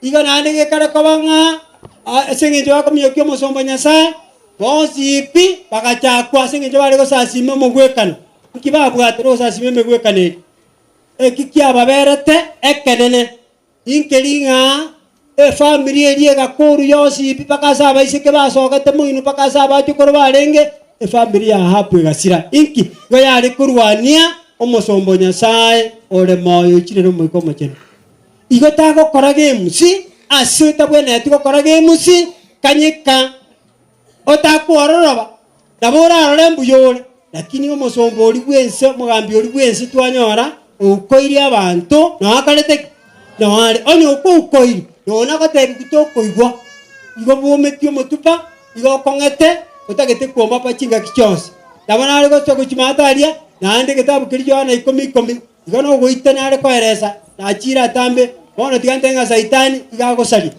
igo nande gekare kobanga asengejo bakomyokyo mosombo nyasaye bonsi pi bakachakwa asengejo bari gosasime mogwekana nkibabwate gosasime megwekane ekikia baberete ekenene inkelinga family elie gakoru yosi pakasaba isike basogate muinu pakasaba chukoro barenge family ya hapo gasira inki go yari kurwania omosombo nyasaye ole moyo chirero moiko mocheno igo tago korage musi asuta bwene tiko korage musi kanyika otakuororoba dabora arembu yore lakini omosombo oli bwense mugambi oli bwense twanyora ukoiri abantu no akalete no ari onyo ukoiri no nakotebi kutokoigwa igo bometio motupa igo kongete utagete kuomba pachinga kichonse dabona ari gocho kuchimataria nande kitabu kiriyo na 10 igo no goitana ari koeresa na chira tambe bono tigantenga saitani igagosari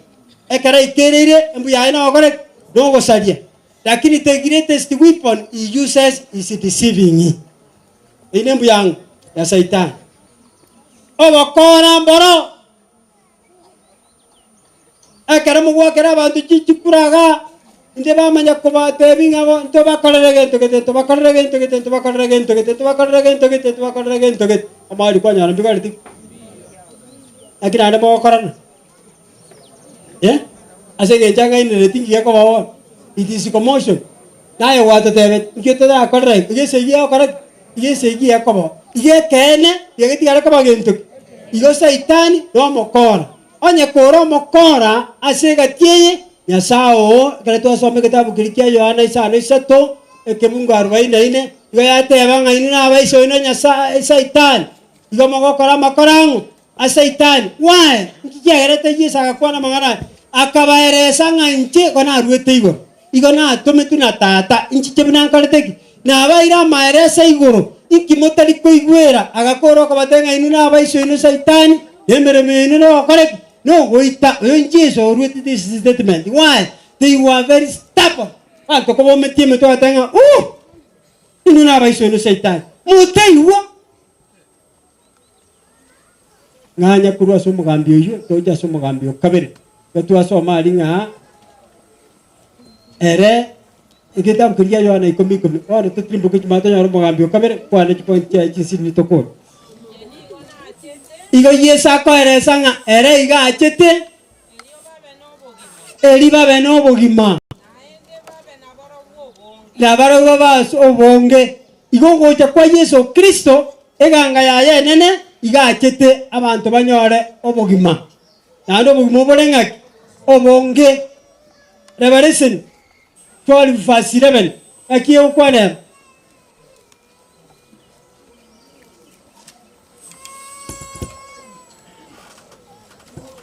ekara ikerere embu yae no gore no gosaria lakini the greatest weapon he uses is deceiving ine embu yangu ya saitani obokora mboro ekero mogwakera abantu chichikuraga inde bamanya kubatebi ngabo nto bakorere gento gete to bakorere gento gete to bakorere gento gete to bakorere gento gete to bakorere gento gete amari kwa nyara mbigari ti akira ande mo korana asege janga ine retingi yako bawo it is commotion naye watu tebe ngito da korere yese giya korere yese giya ko bo ye kene yegeti gara ko bagento igo saitani no mokora onye koro mokora asega tiye Nyasao kare tu asome kitabu kilikia Yohana 5:3 ekebungu 44 igo yateba ngaini na abaiso ino nyasa Satan igo mogokora makorangu a Satan why nkigerete Yesu agakwana mangana akabaeresa nganche kona aruete igo na atometu na tata nchikebuna nkareteki na abaira maeresa igoro ikimotari koigwera agakora kabatenga ino na abaiso ino Satan emereme ino no koreki no, when Jesus wrote this statement, why? They were very stubborn. Ah, to come metti me to atanga. Inu na ba iso no Satan. Mutai wa. Nganya kurwa so mugambio yo, to ja so mugambio kabere. To aso mali nga. Ere ikitam kriya yo na ikomi komi. Ora to trimbo ke mato yo mugambio kabere. Kwa ne point ya chisini to ko. Igo yesa ko ere sanga ere iga achete eri babe no bogima na baro baba obonge igo gocha kwa Yesu Kristo eganga ya yenene iga achete abantu banyore obogima nando bogimo bolenga obonge Revelation 12:11 akiyo kwane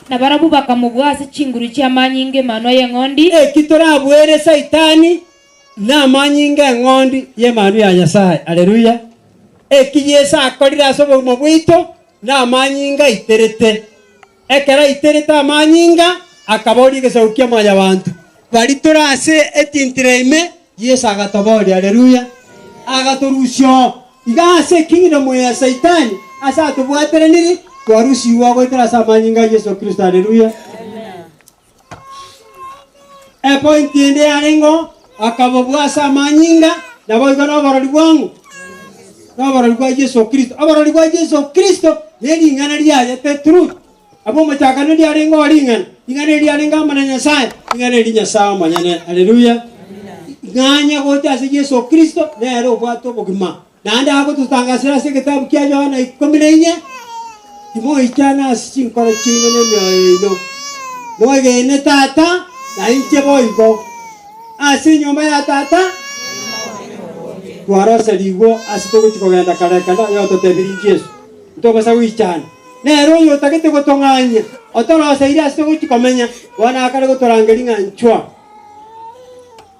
na barabu bakamugwase chinguru cha manyinge mano ye ngondi kitora bwere Saitani na manyinge ngondi ye manu ya Nyasaye haleluya kiyesa akorira sobo mabwito na manyinga iterete ekera itereta manyinga akabori gesaukia maya bantu bari turase etintireme Yesu agatobori haleluya agatorusyo igase kingdom ya Saitani asa tubwatere niri Warusi wako itara samanyinga Yesu Kristo haleluya point inde arengo akabobwa samanyinga na boy kono barali wangu na barali kwa Yesu Kristo abarali kwa Yesu Kristo yeli ngana liya te truth abo machaka ndi arengo alingan ingane li arenga mananya sai ingane li nyasa manyane haleluya nganya gocha se Yesu Kristo ne ro bwato bogima nanda ako tutangasira se kitabu kya Yohana 14 Imo ichana asin kora chino ne mioino. Moge ne tata na inche boigo. Asin nyoma ya tata. Tuara seligo asito kuchiko ganda karekanda yo to tebiri Yesu. To basa wichana. Ne ro yo takete ko tonganya. Otoro seiri asito kuchiko menya. Wana akara ko torangelinga nchwa.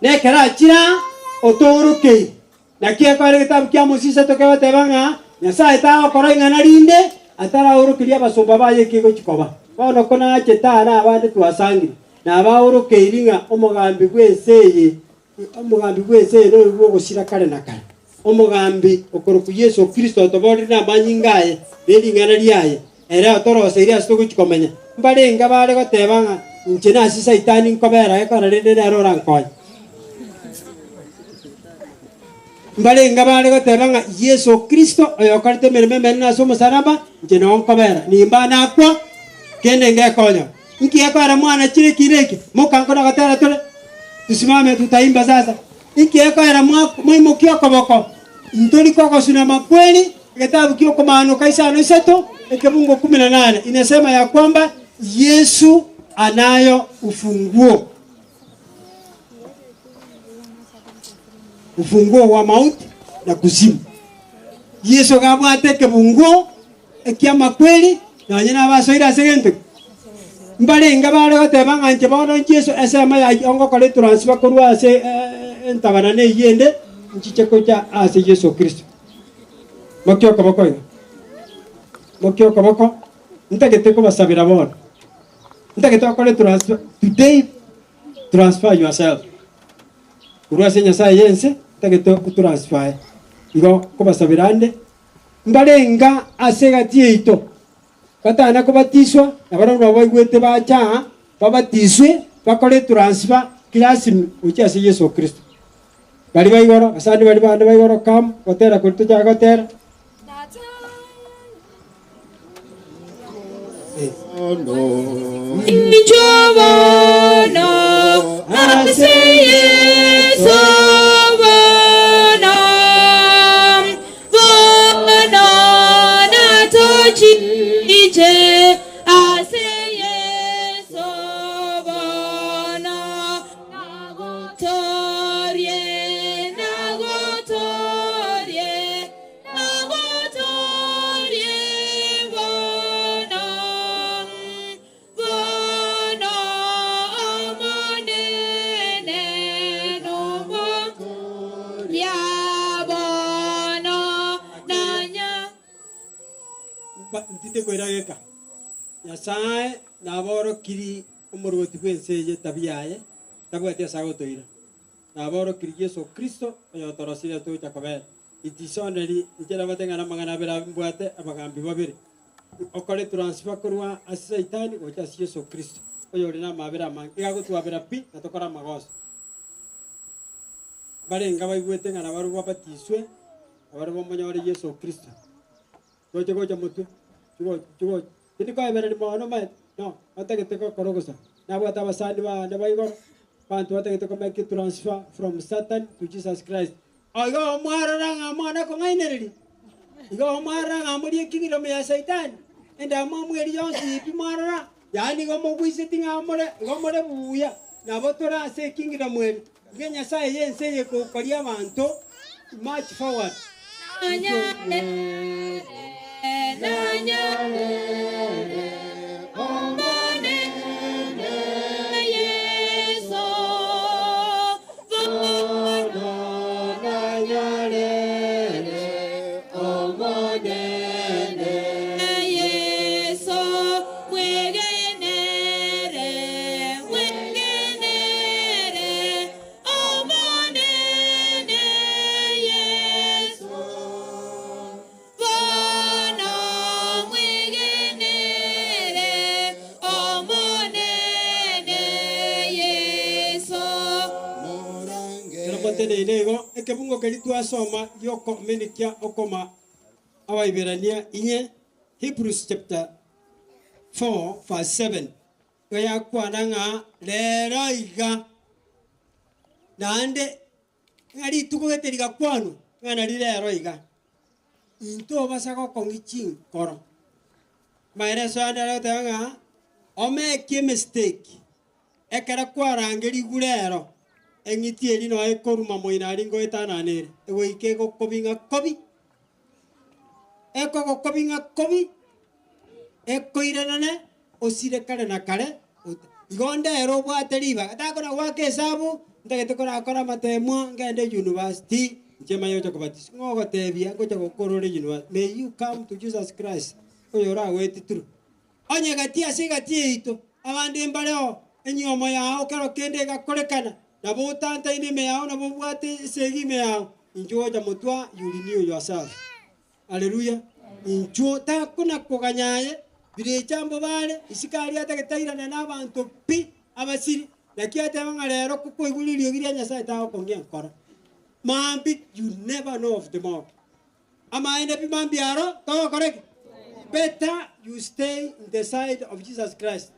Ne kera chira otoro kei. Na kia kare kitabu kia Moses to kewa tebanga. Nyasaye tawa kora ingana rinde. Atara uru kiria basomba baye kigo chikoba bono kona cheta na abande twasangi na ba uru keiringa omugambi gweseye no rugo gusira kare na kare omugambi okoroku Yesu Kristo tobori na manyingaye beringana liaye era toro seria stogo chikomenya mbarenga bare gotebanga nchena si Saitani nkobera ekara rende na rora nkoy mbarenga bare gotebanga Yesu Kristo oyokarite mereme na somo saraba njeno nkobera nimba nakwa kende ngekonyo nkiekora mwana chire kireki mukankona gatara tole tusimame tutaimba sasa nkiekora mwa kioko boko ntoli koko suna makweli kitabu kioko maano kaisa no isato ekebungo 18 inasema ya kwamba Yesu anayo ufunguo wa mauti na kuzimu. Yesu gabwate kebungo ekiama kweli na nyina basoira segente mbale ngabale gotebanga nche bono Yesu asema ya ongo kole transfer korwa ase entabana ne yende nchiche koja ase Yesu Kristo mokyo kabako ntakete ko basabira bono ntakete kole transfer today transfer yourself kurwa se Nyasaye yense ntakete ku transfer igo ko basabirande mbalenga asega tieito katana kubatiswa abana baigwete bacha babatiswe bakore transfer kirasimi ukiase Yesu Kristo bali baigoro asandi bali bande baigoro kam gotera kurito cha gotera Njovana ase Yesu vana vana na tochi ije ase Yesu vana nagotorie vana ntite kwera geka Nyasaye naboro kiri umurwoti bwenseje tabiaye tagwete sagotoira naboro kiri Yesu Kristo oyotorosire tucha kobera itisoneri ikera batengana magana bera mbwate abagambi babiri okore transfer kurwa asaitani gocha Yesu Kristo oyori na mabera mangi igagutwabera pi natokora magoso barenga baigwete ngana baru babatiswe abaru bomonyore Yesu Kristo gocha mutu chugo tini kwa bera ni mono mai no atagete ko korogosa nabwata abasandi bande baigoro bantu batagete ko make transfer from Satan to Jesus Christ ayo mwarara ngamana ko ngainereri igo mwarara ngamuri kingiro me ya Satan enda mamweri yonsi ipi mwarara yani go mogwise tinga amore buya nabotora se kingira mweri ngenya sa yense ye ko koria bantu march forward Nego ekebungo kelitu asoma yoko menikia okoma awaiberania inye Hebrews chapter 4 verse 7 kaya kwananga lero iga nande ngari tukogeteriga kwanu ngana lero iga into basako kongichin koro maere so andara tanga omeke mistake ekara kwarangeri gurero engitieri no ekoruma moinari ngo etananere ego ikego kobinga kobi eko go kobinga kobi ekoiranane osire kare na kare igonde ero bwateriba atakora wake sabu ndagete kora akora matemo ngende university njema yote kubatis ngogo tebia ngoja gokorore university may you come to Jesus Christ oyora weti tru onye gatia sigatie ito abandi mbaleo enyomo yao kero kende gakorekana nabo tanta ine meao nabo bwate segi meao injo ja mutwa you renew yourself haleluya injo ta kuna koganyaye bire chambo bale isikari atagetairana n'abantu pi abasiri nakiate bangarero kuko iguliriyo giria Nyasaye tawo kongia nkora mambi you never know of tomorrow ama ene pi mambi aro to correct better you stay in the side of Jesus Christ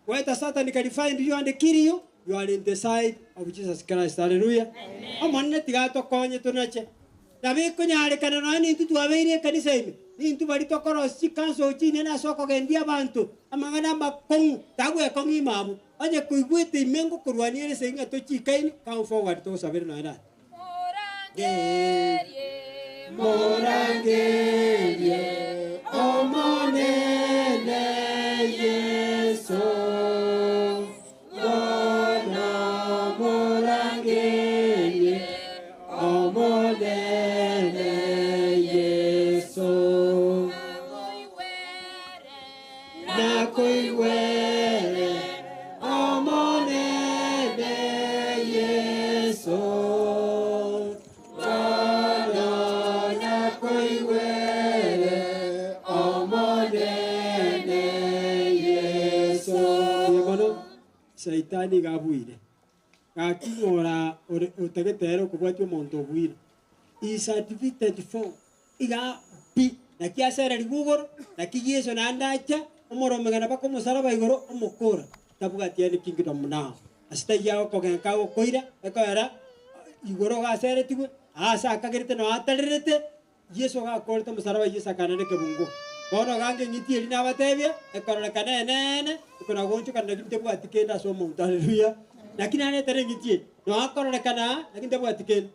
whether Satan can find you and kill you. You are in the side of Jesus Christ. Hallelujah. Amanne tigato konye tunache. Nabe kunyare kana nani tu abeire kanisa ime. Ni tu bari to koro si kanso chine na soko gendia bantu. Amangana makong tagu ya kongi mamu. Anye kuigwete imengo kurwaniere senga to chikaini come forward to saber na ina. Morangerie omonene Yesu. saitani gabuire gaking'ora otegetero kubwati omonto obuire certificate for iga pi nakiasera rigugoro nakiyeso nandacha omoromegana bako musaraba igoro omokora tabugatiani kingdom now asita yao kogenka okoira ekoera igoro gaseretigwe asa akagerete no atarerete yeso gakorete musaraba yeso akanane kebungo bono gange ngitieri nabatebia ekorora kanene ikona goncho kana ginte bwatikenda so monta haleluya lakini ane tere ngitieri no akorora kana lakini bwatikenda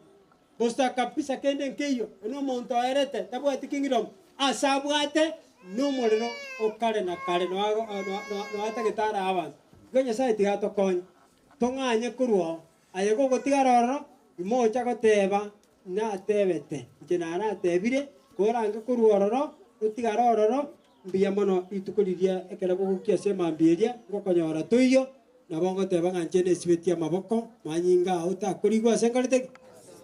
bosta kapisa kende nkeyo no monto erete tabwatikingidom asabwate no morero okare na kare no atagitara abantu gonya sai tigato kon tonganye kurwo ayego gotigaroro imocha goteba na tebete njenara tebire korange kurwororo utigarororo mbiya mono itukuriria ekera gukia sema mbiria ngokonyora tuyo na bongo teba nganjene sibetia maboko manyinga utakurigwa sengarete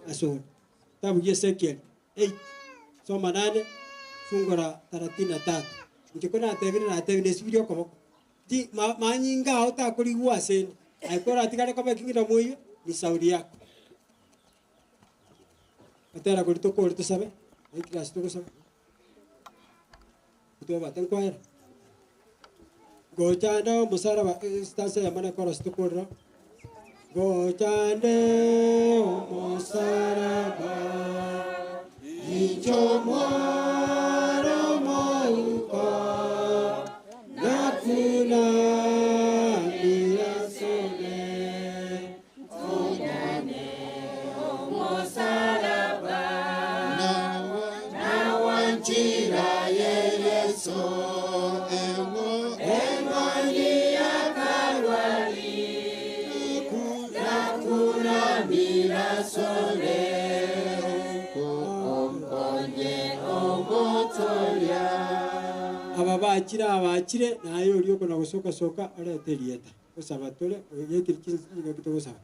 aso tabu Ezekiel 8 soma 8 fungura 33 nikikona tebire na tebire sibirio koboko ti manyinga utakurigwa sen aikora tigare kama kingira moyo ni sauri yako atera kurito kurito sabe aikira sto sabe tu batang choir gochando musaraba stanza llamada coros tu corro gochande musaraba icho moro moiko nakuna mirasole gochande musaraba nawanchira yeso ababakira abakire nayo uriyo kona gusoka soka araterieta usabatole yekirikizika kitogosaba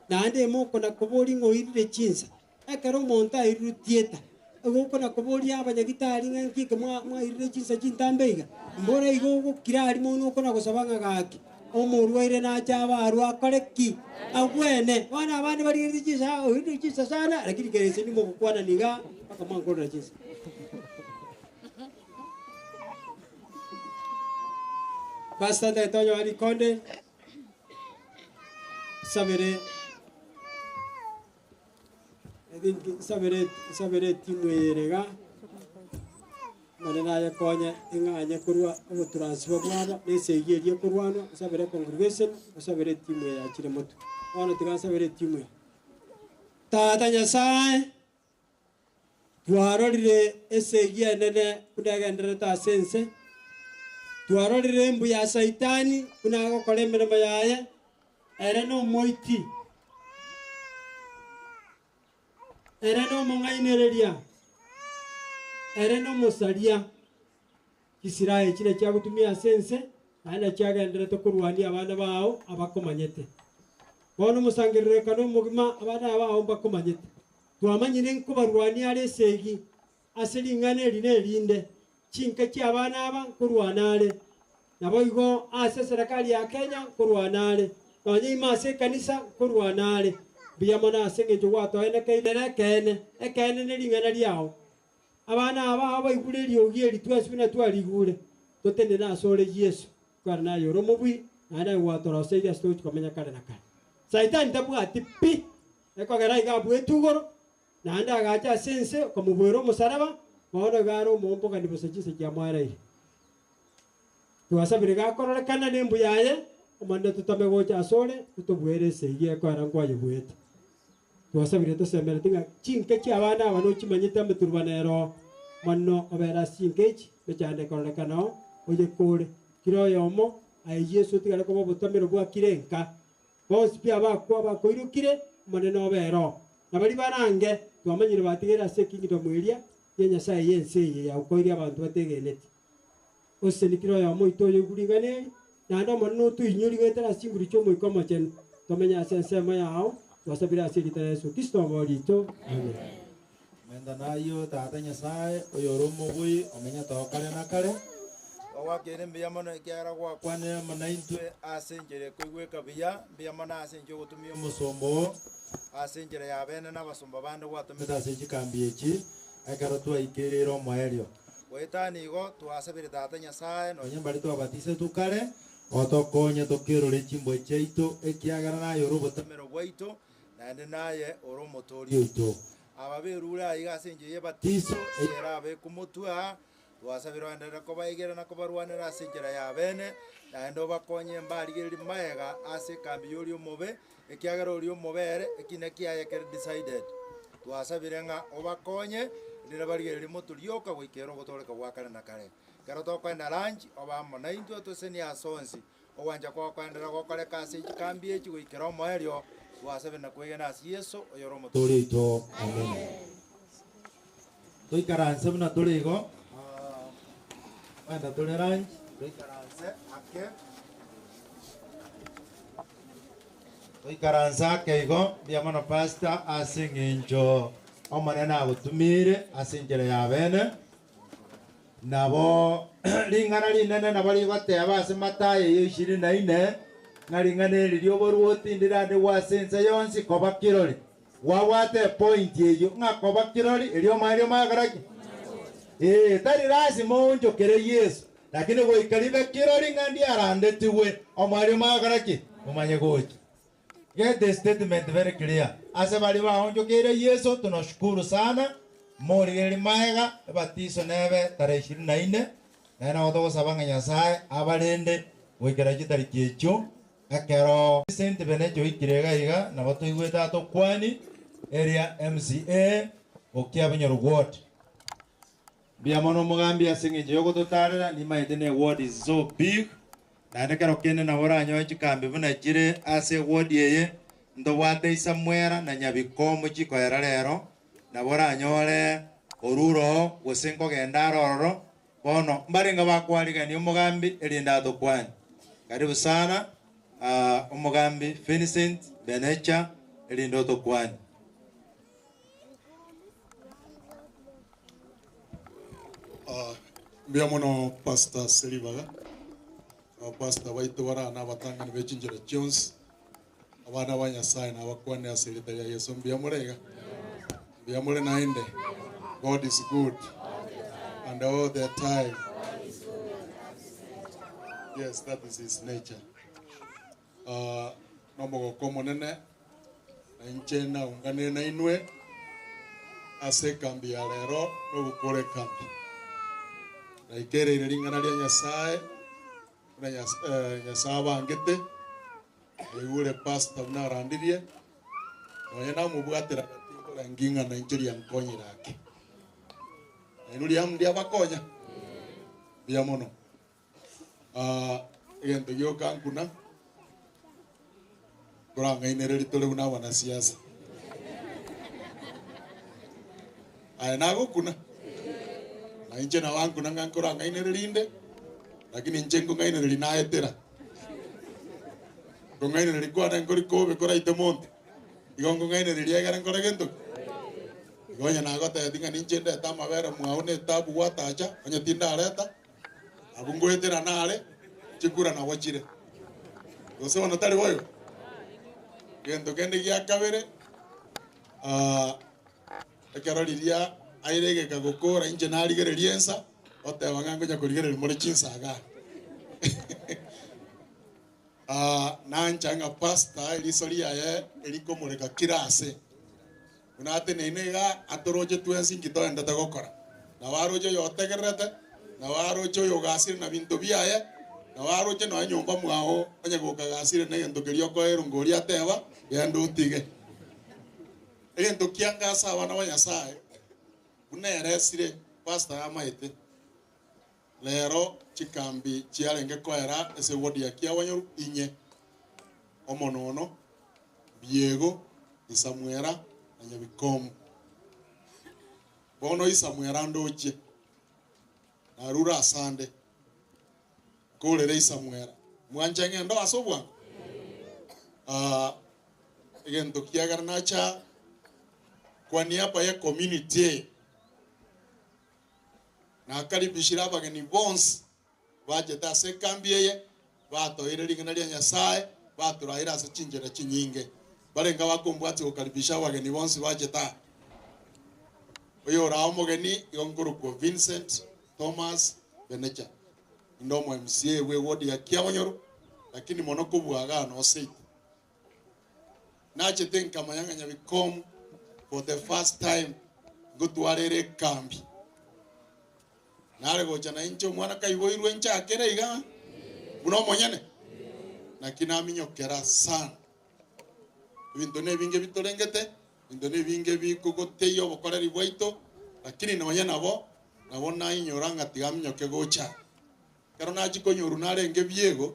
nande moko na kobori ngoirire chinsa akaro monta irutieta ugo kona kobori abanyagitari nganki kama irire chinsa chintambeiga mbora igo kirari mono kona gosabanga gaki omurwaire na chaba arwa koreki agwene wana abandi bari irire chinsa irire chinsa sana lakini kerese ni moko kwana niga akama ngora chinsa Basta de Toño Ariconde, sabere timwerega manena ya konya inganya kurwa o transfer bwana nesegiye kurwana sabere congregation sabere timwe ya chire moto wana tiga sabere timwe tata nyasaye twarorire esegiye nene kudagendera ta sense twarorire mbu ya saitani kunago kore mirimo yaye ere no moiti ere no mongainereria ere no musaria Kisiraeli kile kya gutumia sense ana kyagendere to kurwania abana bao abakomanyete bono musangirire kano mugima abana bao bakomanyete twamanyire nkubarwania ale segi asilingane rine rinde chinka kyabana aba kurwanale nabo igo ase serikali ya Kenya kurwanale nonye imase kanisa kurwanale biyamana asenge jwato ene kene ne lingana lyao abana aba aba igure lyogieri twasubina twaligure totende na sore Yesu kwarna yoro mubwi ana watoro seja sto komenya kare na kare saitani tabwa tipi eko gara igabu etugoro na anda agacha sense komubwero musaraba maono garo mompo kandi bosachise kya mwarai tuasabire gakorora kana nembu yaye omanda tutame gocha sore tutobwere seye kwara ngwaye bwete tuasabire tosemere tinga chinke kya abana abano chimanyita meturbanero manno obera sinkechi bechande korora kana oye kore kiro yomo ai Yesu tigale kobo botamero bwa kirenka bose pia bakwa bakoirukire maneno obero nabali barange twamanyire batigera sekingido mweria yenya sai yense ya ukoiria abantu bategenete osenikiro ya moito yugurigane na ndo manu tu inyuri wetera singuri chomo ikoma chen tomenya sensema yao wasabira asirita Yesu Kristo morito amen menda nayo tata nyasaye oyoromo bui omenya to kale na kale owakire mbia mono ikiara gwakwane mona intwe ase njere koigweka biya mbia mona ase nje gutumia omusombo ase njere ya bene n'abasomba bande gwatumita ase chikambi eki ekero twaikirire omoerio goetani igo twasabire tata nyasaye nonye mbari twabatise tukare otokonye tokirore chimbo chaitu ekiagara naye ore obotemero bwaitu naende naye ore omotori oito ababerure aiga ase enche yebatiso eyera abe kumotwa twasabire enderera kobaigera na kobarwanera ase enchera ya bene naende obakonye mbarigereri maega ase ekambi yori omobe ekiagera ori omobere ekine kiayekere decided twasabire ng'a obakonye rira barigereri motorioka goikera ogotoreka gwakare na kare kero tokwenda lunch obamo na intwe toseni asonsi owanja kwakwendera gokoreka ase echikambi echi goikera omoerio twasabire na kwegena ase yesu oyoro omotori oito amen toikaranse buna tore igo wenda tore lunch toikaranse ake toikaranse ake igo biamono pastor ase eng'encho omonene agotumire ase enchera ya bene nabo ring'ana rinene nabo rigoteba ase Mathayo 24 ng'a ring'ana eri rioboru otindire ande gwase ense yonsi koba kirori gwabwate point eyo ng'a koba kirori eri omaerio magaraki tari lazima onchokere Yesu lakini goikaribe kirori ng'a ndiarandetiwe omaerio magaraki omanye gocha. Get the statement very clear. Ase bali baonjokeire Yesu tunashukuru sana. Morigeri maega batiso nebe tarehe 24 na otogosaba ng'a Nyasaye abarende gwikera chitariki echo ekero Saint Benecho ikirega iga na batoigweta tokwani area MCA okiabenyo ward biamono mugambi asing'encho yogototarera ni maite ne ward is so big naende kero kende na oranyo chikambi buna chire ase ward yeye ndobwate isamwera na nyabikomo chikoera rero na boranyore oruro gosenko genda rororo bono mbarenga bakwarigania omugambi erinda tokwani karibu sana omugambi Vincent Benecha erindo tokwani mbia mono Pastor Selibaga pastor baitu barana batangani bechinjira Jones abana ba Nyasaye na bakwane aserita ya Yesu mbia murega mbia mure naende. God is good and all the time. Yes, that is his nature. Nomogo komonene na inchena ungane na inwe ase kambi ya lero no gukore kambi na ikere iringana ria Nyasaye na Nyasaye bangete egure pastor na randirie no yena mubwatira tingo nginga na inchiri ya nkonyirake enuri amdia bakonya bia mono egento gyoka nkuna kuranga inereri tole una wana siasa nago kuna na inche na wangu nanga kuranga inereri inde lakini nchengo ngainereri naetera ngainereri kwa na ngori kobe kora itemonte igongo ngainereri egara ngora gento gonya na gota tinga ninchende tama bere mwaone tabu watacha onye tinda areta abungoetera nale chikura na wachire gose wana tari boyo gendo kende gya kabere ekaroliria airege kagokora inje narigere riensa ote wangango nya kurigere muri chinsaga nanchanga pasta ilisoria ye eliko mureka kirase unate nenega atoroje twensi ngitoenda tagokora na waroje yotegerete na waroje yogasire na bintu biaye na waroje no nyumba mwao onye gokagasire na gento kerio koero ngori ateba yando utige egento kianga sawa na Nyasaye uneresire pastor amaite lero chikambi chiarenge koera ese wodi akia wanyo inye omonono biego isamwera anyabikomo bono isamwera ndoche narura asande kolere isamwera mwanjenge ndo asobwa egento kiagara nacha kwa niaba ya community na karibishira abageni bonse bacheta ase kambi eye batoire ring'ana ria nyasaye baturaira ase chinjera chinyinge barenga bakombwati gukaribisha abageni bonsi bacheta oyo ora omogeni yonguruko Vincent Thomas Benecha ndomo MCA we wodi ya Kiamonyoro lakini mono kubwaga no seat nache tenka mayanga nyabikom for the first time gutwarere kambi nare gocha na incho mwana kaiboirwe ncha kere iga buno monyene na kinaminyokera sana ibintu ne binge bitorengete ibintu ne binge bikugoteyo bokoreri bwaito lakini nonya nabo nainyoranga tigaminyoke gocha kero nachikonyoru narenge biego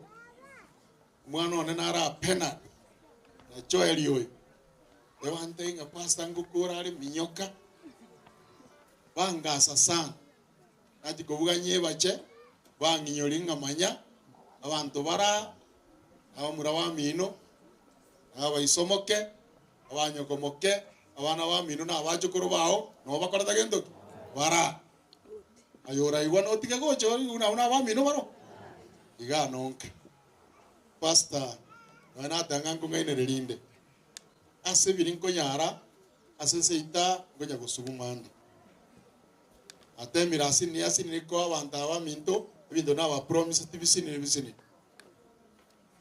mwana one nara pena na choeli oyo ewante nga pasta ngukura ari minyoka bangasa sana nachikobuga nyebache banginyori ngamanya abantu bara abamura bamino abaisomoke abanyokomoke abana bamino nabachukuru bao no bakorata gento bara ayora iwana otige gocho una bamino baro iga nonka pasta wana tangango ngaine relinde ase birinko nyara ase seita ngonya gusugumande atemira asini ko abantu abaminto bindo naba promise tibisini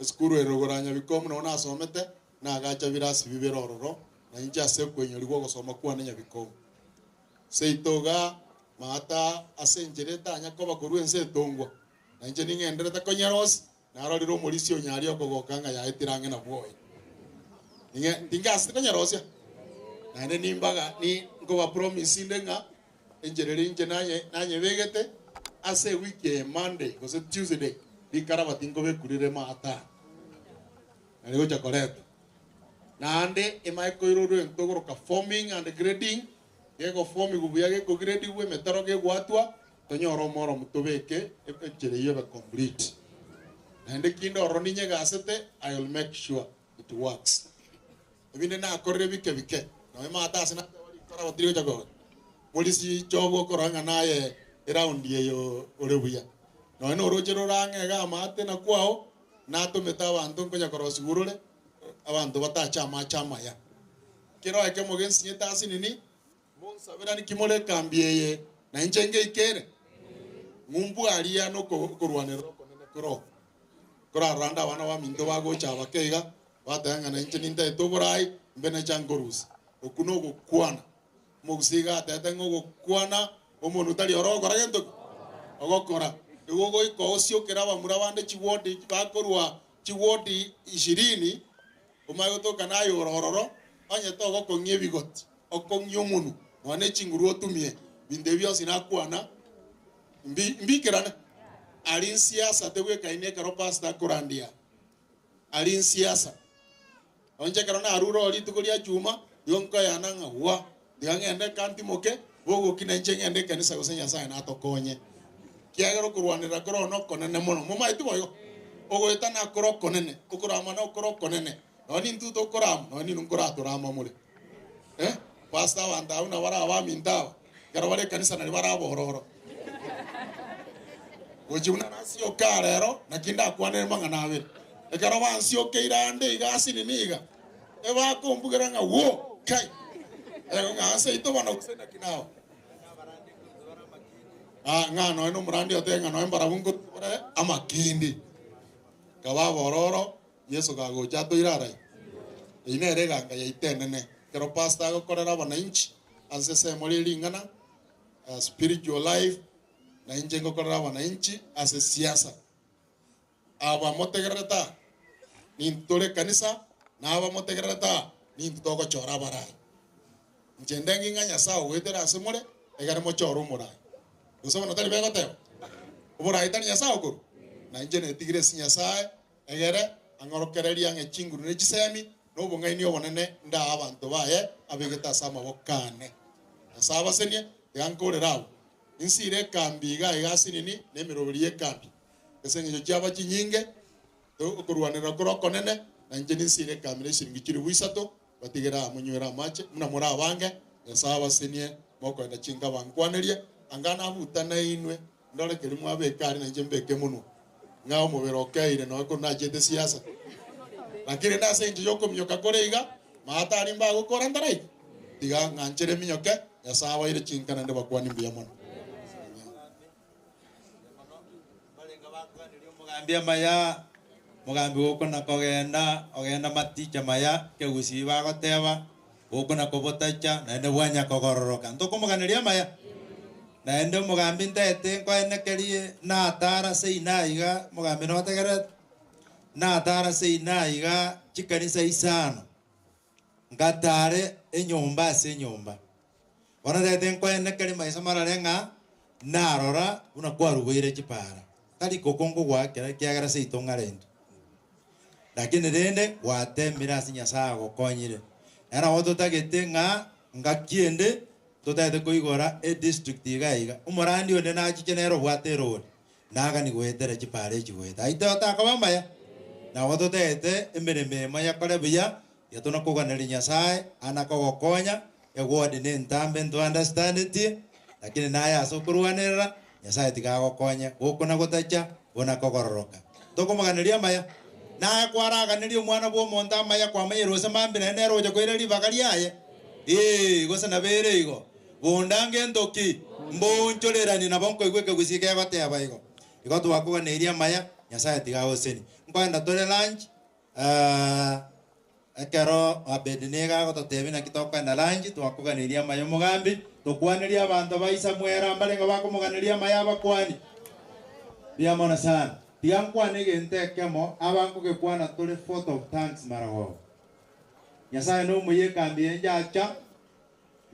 skuru erogoranya bikomu no nasomete na gacha birasi biberororo na inja se kwenyori go gusoma kwa nya bikomu seitoga mata asenjereta anya ko bakuru ense tongwa na inje ningendereta konyaros naroriro murisio nyari okogokanga ya etirange na boy ninga asita konyarosia na ne nimbaga ni ngo ba promise ndenga enjerere inje nanye begete ase wiki Monday ko se Tuesday bikara batingo bekurire mata naligo chocolate nande emaiko iruru entogoro ka forming and grading yego forming gubuya ko grade we metaro ge gwatwa tonyoro moro mutobeke echere yebe complete nande kindo roninye gasete I will make sure it works ebinde na korre bike no mata asina kara batirigo chocolate polisi chobo koranga naye around yeyo orebuya no rojero range ga mate na kwao na to meta abantu konya korosigurure abantu chama ya kero ake mogensi nyeta asinini monsa berani kimole kambiyeye na injenge ikere ngumbu alia no korwanero konene kora randa wana wa minto bago chaba keiga batanga na injeni nte toborai mbene changorusi okuno gukwana mugusiga tetengo gukwana omuntu tali orogora gento ogokora igogo ikoosio keraba murabande chiwodi bakorwa chiwodi 20 umayotoka nayo orororo anye to gokongye bigoti okongye omunu wane chinguru otumie binde byose nakwana mbikerana ali siasa tebwe kaine karo pastor kurandia ali siasa onje karona aruro oli tukulia chuma yonko yananga wa diangende kanti moke bogo kinenchenge kanisa gusenya sana natokonye kiagero kurwanira korono konene mono muma ituboyo ogoeta na koro konene ukurama na koro konene noni ntuto koram noni nunkora turama mure pastor wanda una wara wa mindawa kero wale kanisa na wara bororo ojuna nasio karero na kinda kwane manga nawe ekero wansio keirande igasi niniga eba kumbugera nga wo kai ego ngase ito bana kusena kinao ngano eno murandi otenga no embara bungu amakindi kaba bororo Yesu gago chato irara ine rega nga yaitenene kero pastor gokorera bananchi asese muri lingana spiritual life na inje ngokorera bananchi ase siasa aba motegereta ni ntore kanisa na aba motegereta ni ntoko chora barai njendengi nganya sawo wetera asemore egare mo choro murai usoma no tali bego teo ubura itani ya sawo kuru na inje ne tigre sinya sae egere angorokereria nge chinguru ne chisemi no bonga ni obonene nda abantu baye abegeta sama bokane asaba senie yankore rawo insire kambiga igasi nini ne mirobirie kambi esenyo cyaba kinyinge to kurwanira korokonene na inje nisire kamire shiringi kiri wisato batigera munywera mache muna muri abange yasaba senie moko na chinga bankwaneria angana butana inwe ndore keri mwabekari na njembeke muno ngao mubero okeire no ko najete siasa lakini ndase nje yoko myoka koreiga matari mbago kora ndarai tiga nganchere minyoke ya sawa ile chinkana ndeba kwani mbia mono mugambia maya mugambi guko na kogenda ogenda maticha maya kegusi bagoteba guko na kobotacha na ende bwanya kogororoka ntukumuganiria maya na ende mugambi ntete nkwenekerie na atara seinaiga mugambi no tegeret na atara seinaiga chikanisa isano ngatare enyumba ase enyumba ona tete nkwenekerie maisa mararenga narora una kwarugoire chipara tari kokongo gwakera kiagara seitonga rende lakini rende watemira asinya saa gokonyire era woto tagete ngakiende tutaete kuigora e district igaiga umurandi onde na chikenero bwate road naga ni gwetere chipare chigweta aite otakaba maya na woto tete emereme maya kore buya yatona kuganeri nyasaye anakogokonya egwode ne ntambe to understand it lakini naye asokuruanera nyasaye tigagokonya gukuna gutacha bona kogororoka tokomaganiria maya na kwaraganiria mwana bwo monta maya kwa mayerose mambire nero je kwere libagari aye gosa na bere igo bondange ndoki mboncholerani na bonko igweke gusike gote abaigo igo twakuganiria maya nyasaye tigagoseni nkwenda tore lunch ekero abedinega gototebi na kitoko na lunch twakuganiria maya mugambi tukwaniria abantu baisa mwera mbalenga bakumuganiria maya bakwani biamona sana tiankwane gentekemo abangu gekwana tole photo of thanks marago nyasaye no muye kambi enjacha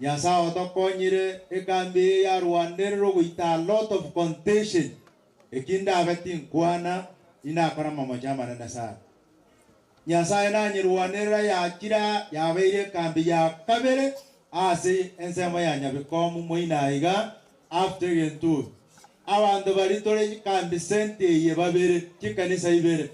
nyasaye otokonyire ekambi ya Rwandero guita lot of contention ekinda abeti nkwana inakora mama jama na sana nyasaye na nyirwanera ya kira yabeire kambi ya kabere ase ensema ya nyabikomu moinaiga after gentu abantu bari tore kambi sente ye babere kikanisa ibere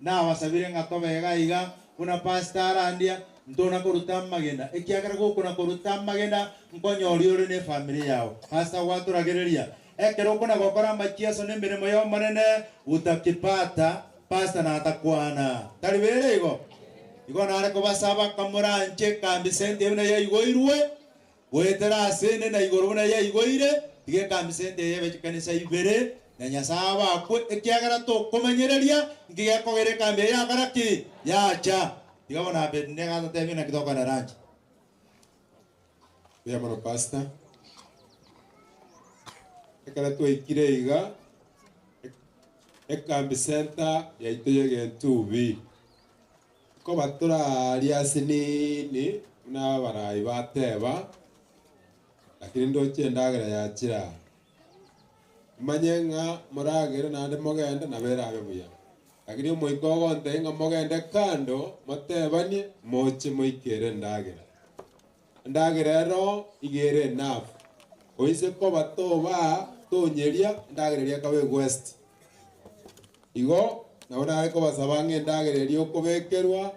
na wasabire ngatobega iga una pastor andia ntona koruta magenda ekiagara gukuna koruta magenda nkonyoriore ne family yao pastor waturagereria ekero kuna gokora machiaso ne mirimo yo manene utakipata pastor na atakwana taribere igo nare ko basaba kamuranche kambi sente una ye igoirwe wetera sene na igoro una ye igoire tige kambi sente ye bekanisa ibere na nyasaba ko ekiagara to komanyereria ngiye kogere kambi ya karaki ya cha igo bona bedne ga tete na kidoka na ranch ya mano pasta ekara to ikireiga ekambi center ya itoye gentubi ko batura riasinini na barai bateba lakini ndo chendagera ya chira manyenga moragere nande mogende na berabe buya lakini moikogo ntenga mogende kando motebanie moche moikere ndagera ro igere naf oise ko batoba tonyeria ndagereria kawe west igo na ona ko basabange ndagereria okubekerwa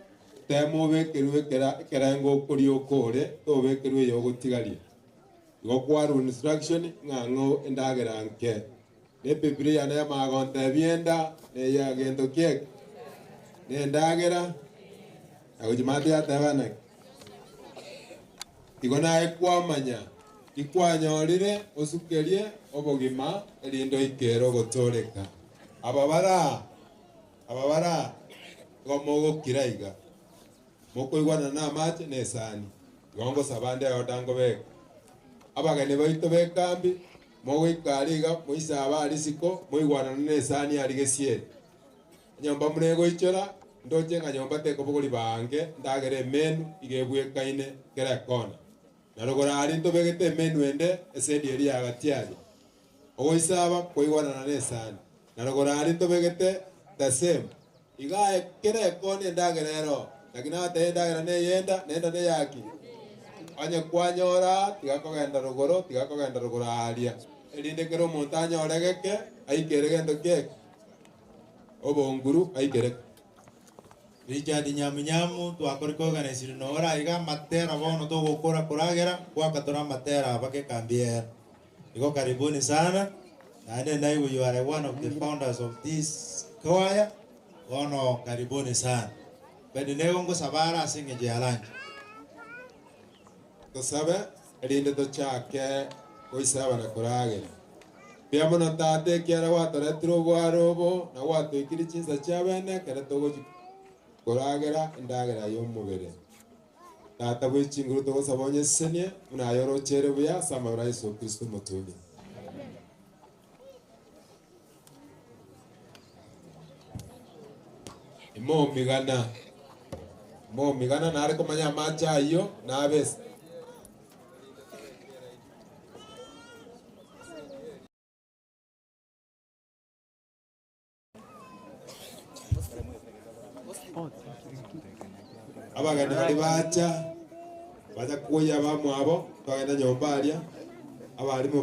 temo bekerwe kerango kuri okore to bekerwe yo gutigaria igo kwaru instruction ngango ndagera nke ne biblia na magonta bienda ne ya gendo kek ne ndagera agujimati atabana igo na ekwamanya ikwanyorire osukerie obogima elindo ikero gotoreka ababara gomogo kiraiga moko igwana na mache ne sani gongo sabande otango be abagane baito be kambi mogo ikariga moisa abali siko moigwana ne sani aligesie nyamba murego ichora ndoje nganyomba te kobogoli bange ndagere menu igebwe kaine kera kona narogora ari to begete menu ende esedi eri agatiaje ogoisaba koigwana ne sani narogora ari to begete the same igae kera kona ndagerero lakini ate ndagera ne yenda nenda ne yaki anye kwanyora tigakogenda rugoro aria elinde kero montaña oregeke aikere gendo keke obonguru aikere Richard Nyamunyamu twakoriko organisiri no ora iga matera bono to gukora kuragera gwakatora matera abake kambiera igo karibuni sana And then you are one of the founders of this choir. Ono karibuni sana. Bedinego ngo sabara singe jalanji. Tosabe erinde to chake koisaba na kuragera. Pia mono tate kiara watu retro bwarobo na watu ikiri chinsa chabene kere togo kuragera indagera yomubere. Tata bw'ikinguru togo sabonye senye muna yoro chere buya sama Yesu Kristo mutuni. Mo migana na ariko manya macha iyo na abes. Abagani bali bacha kuya bamwabo bagenda nyombalia abalimu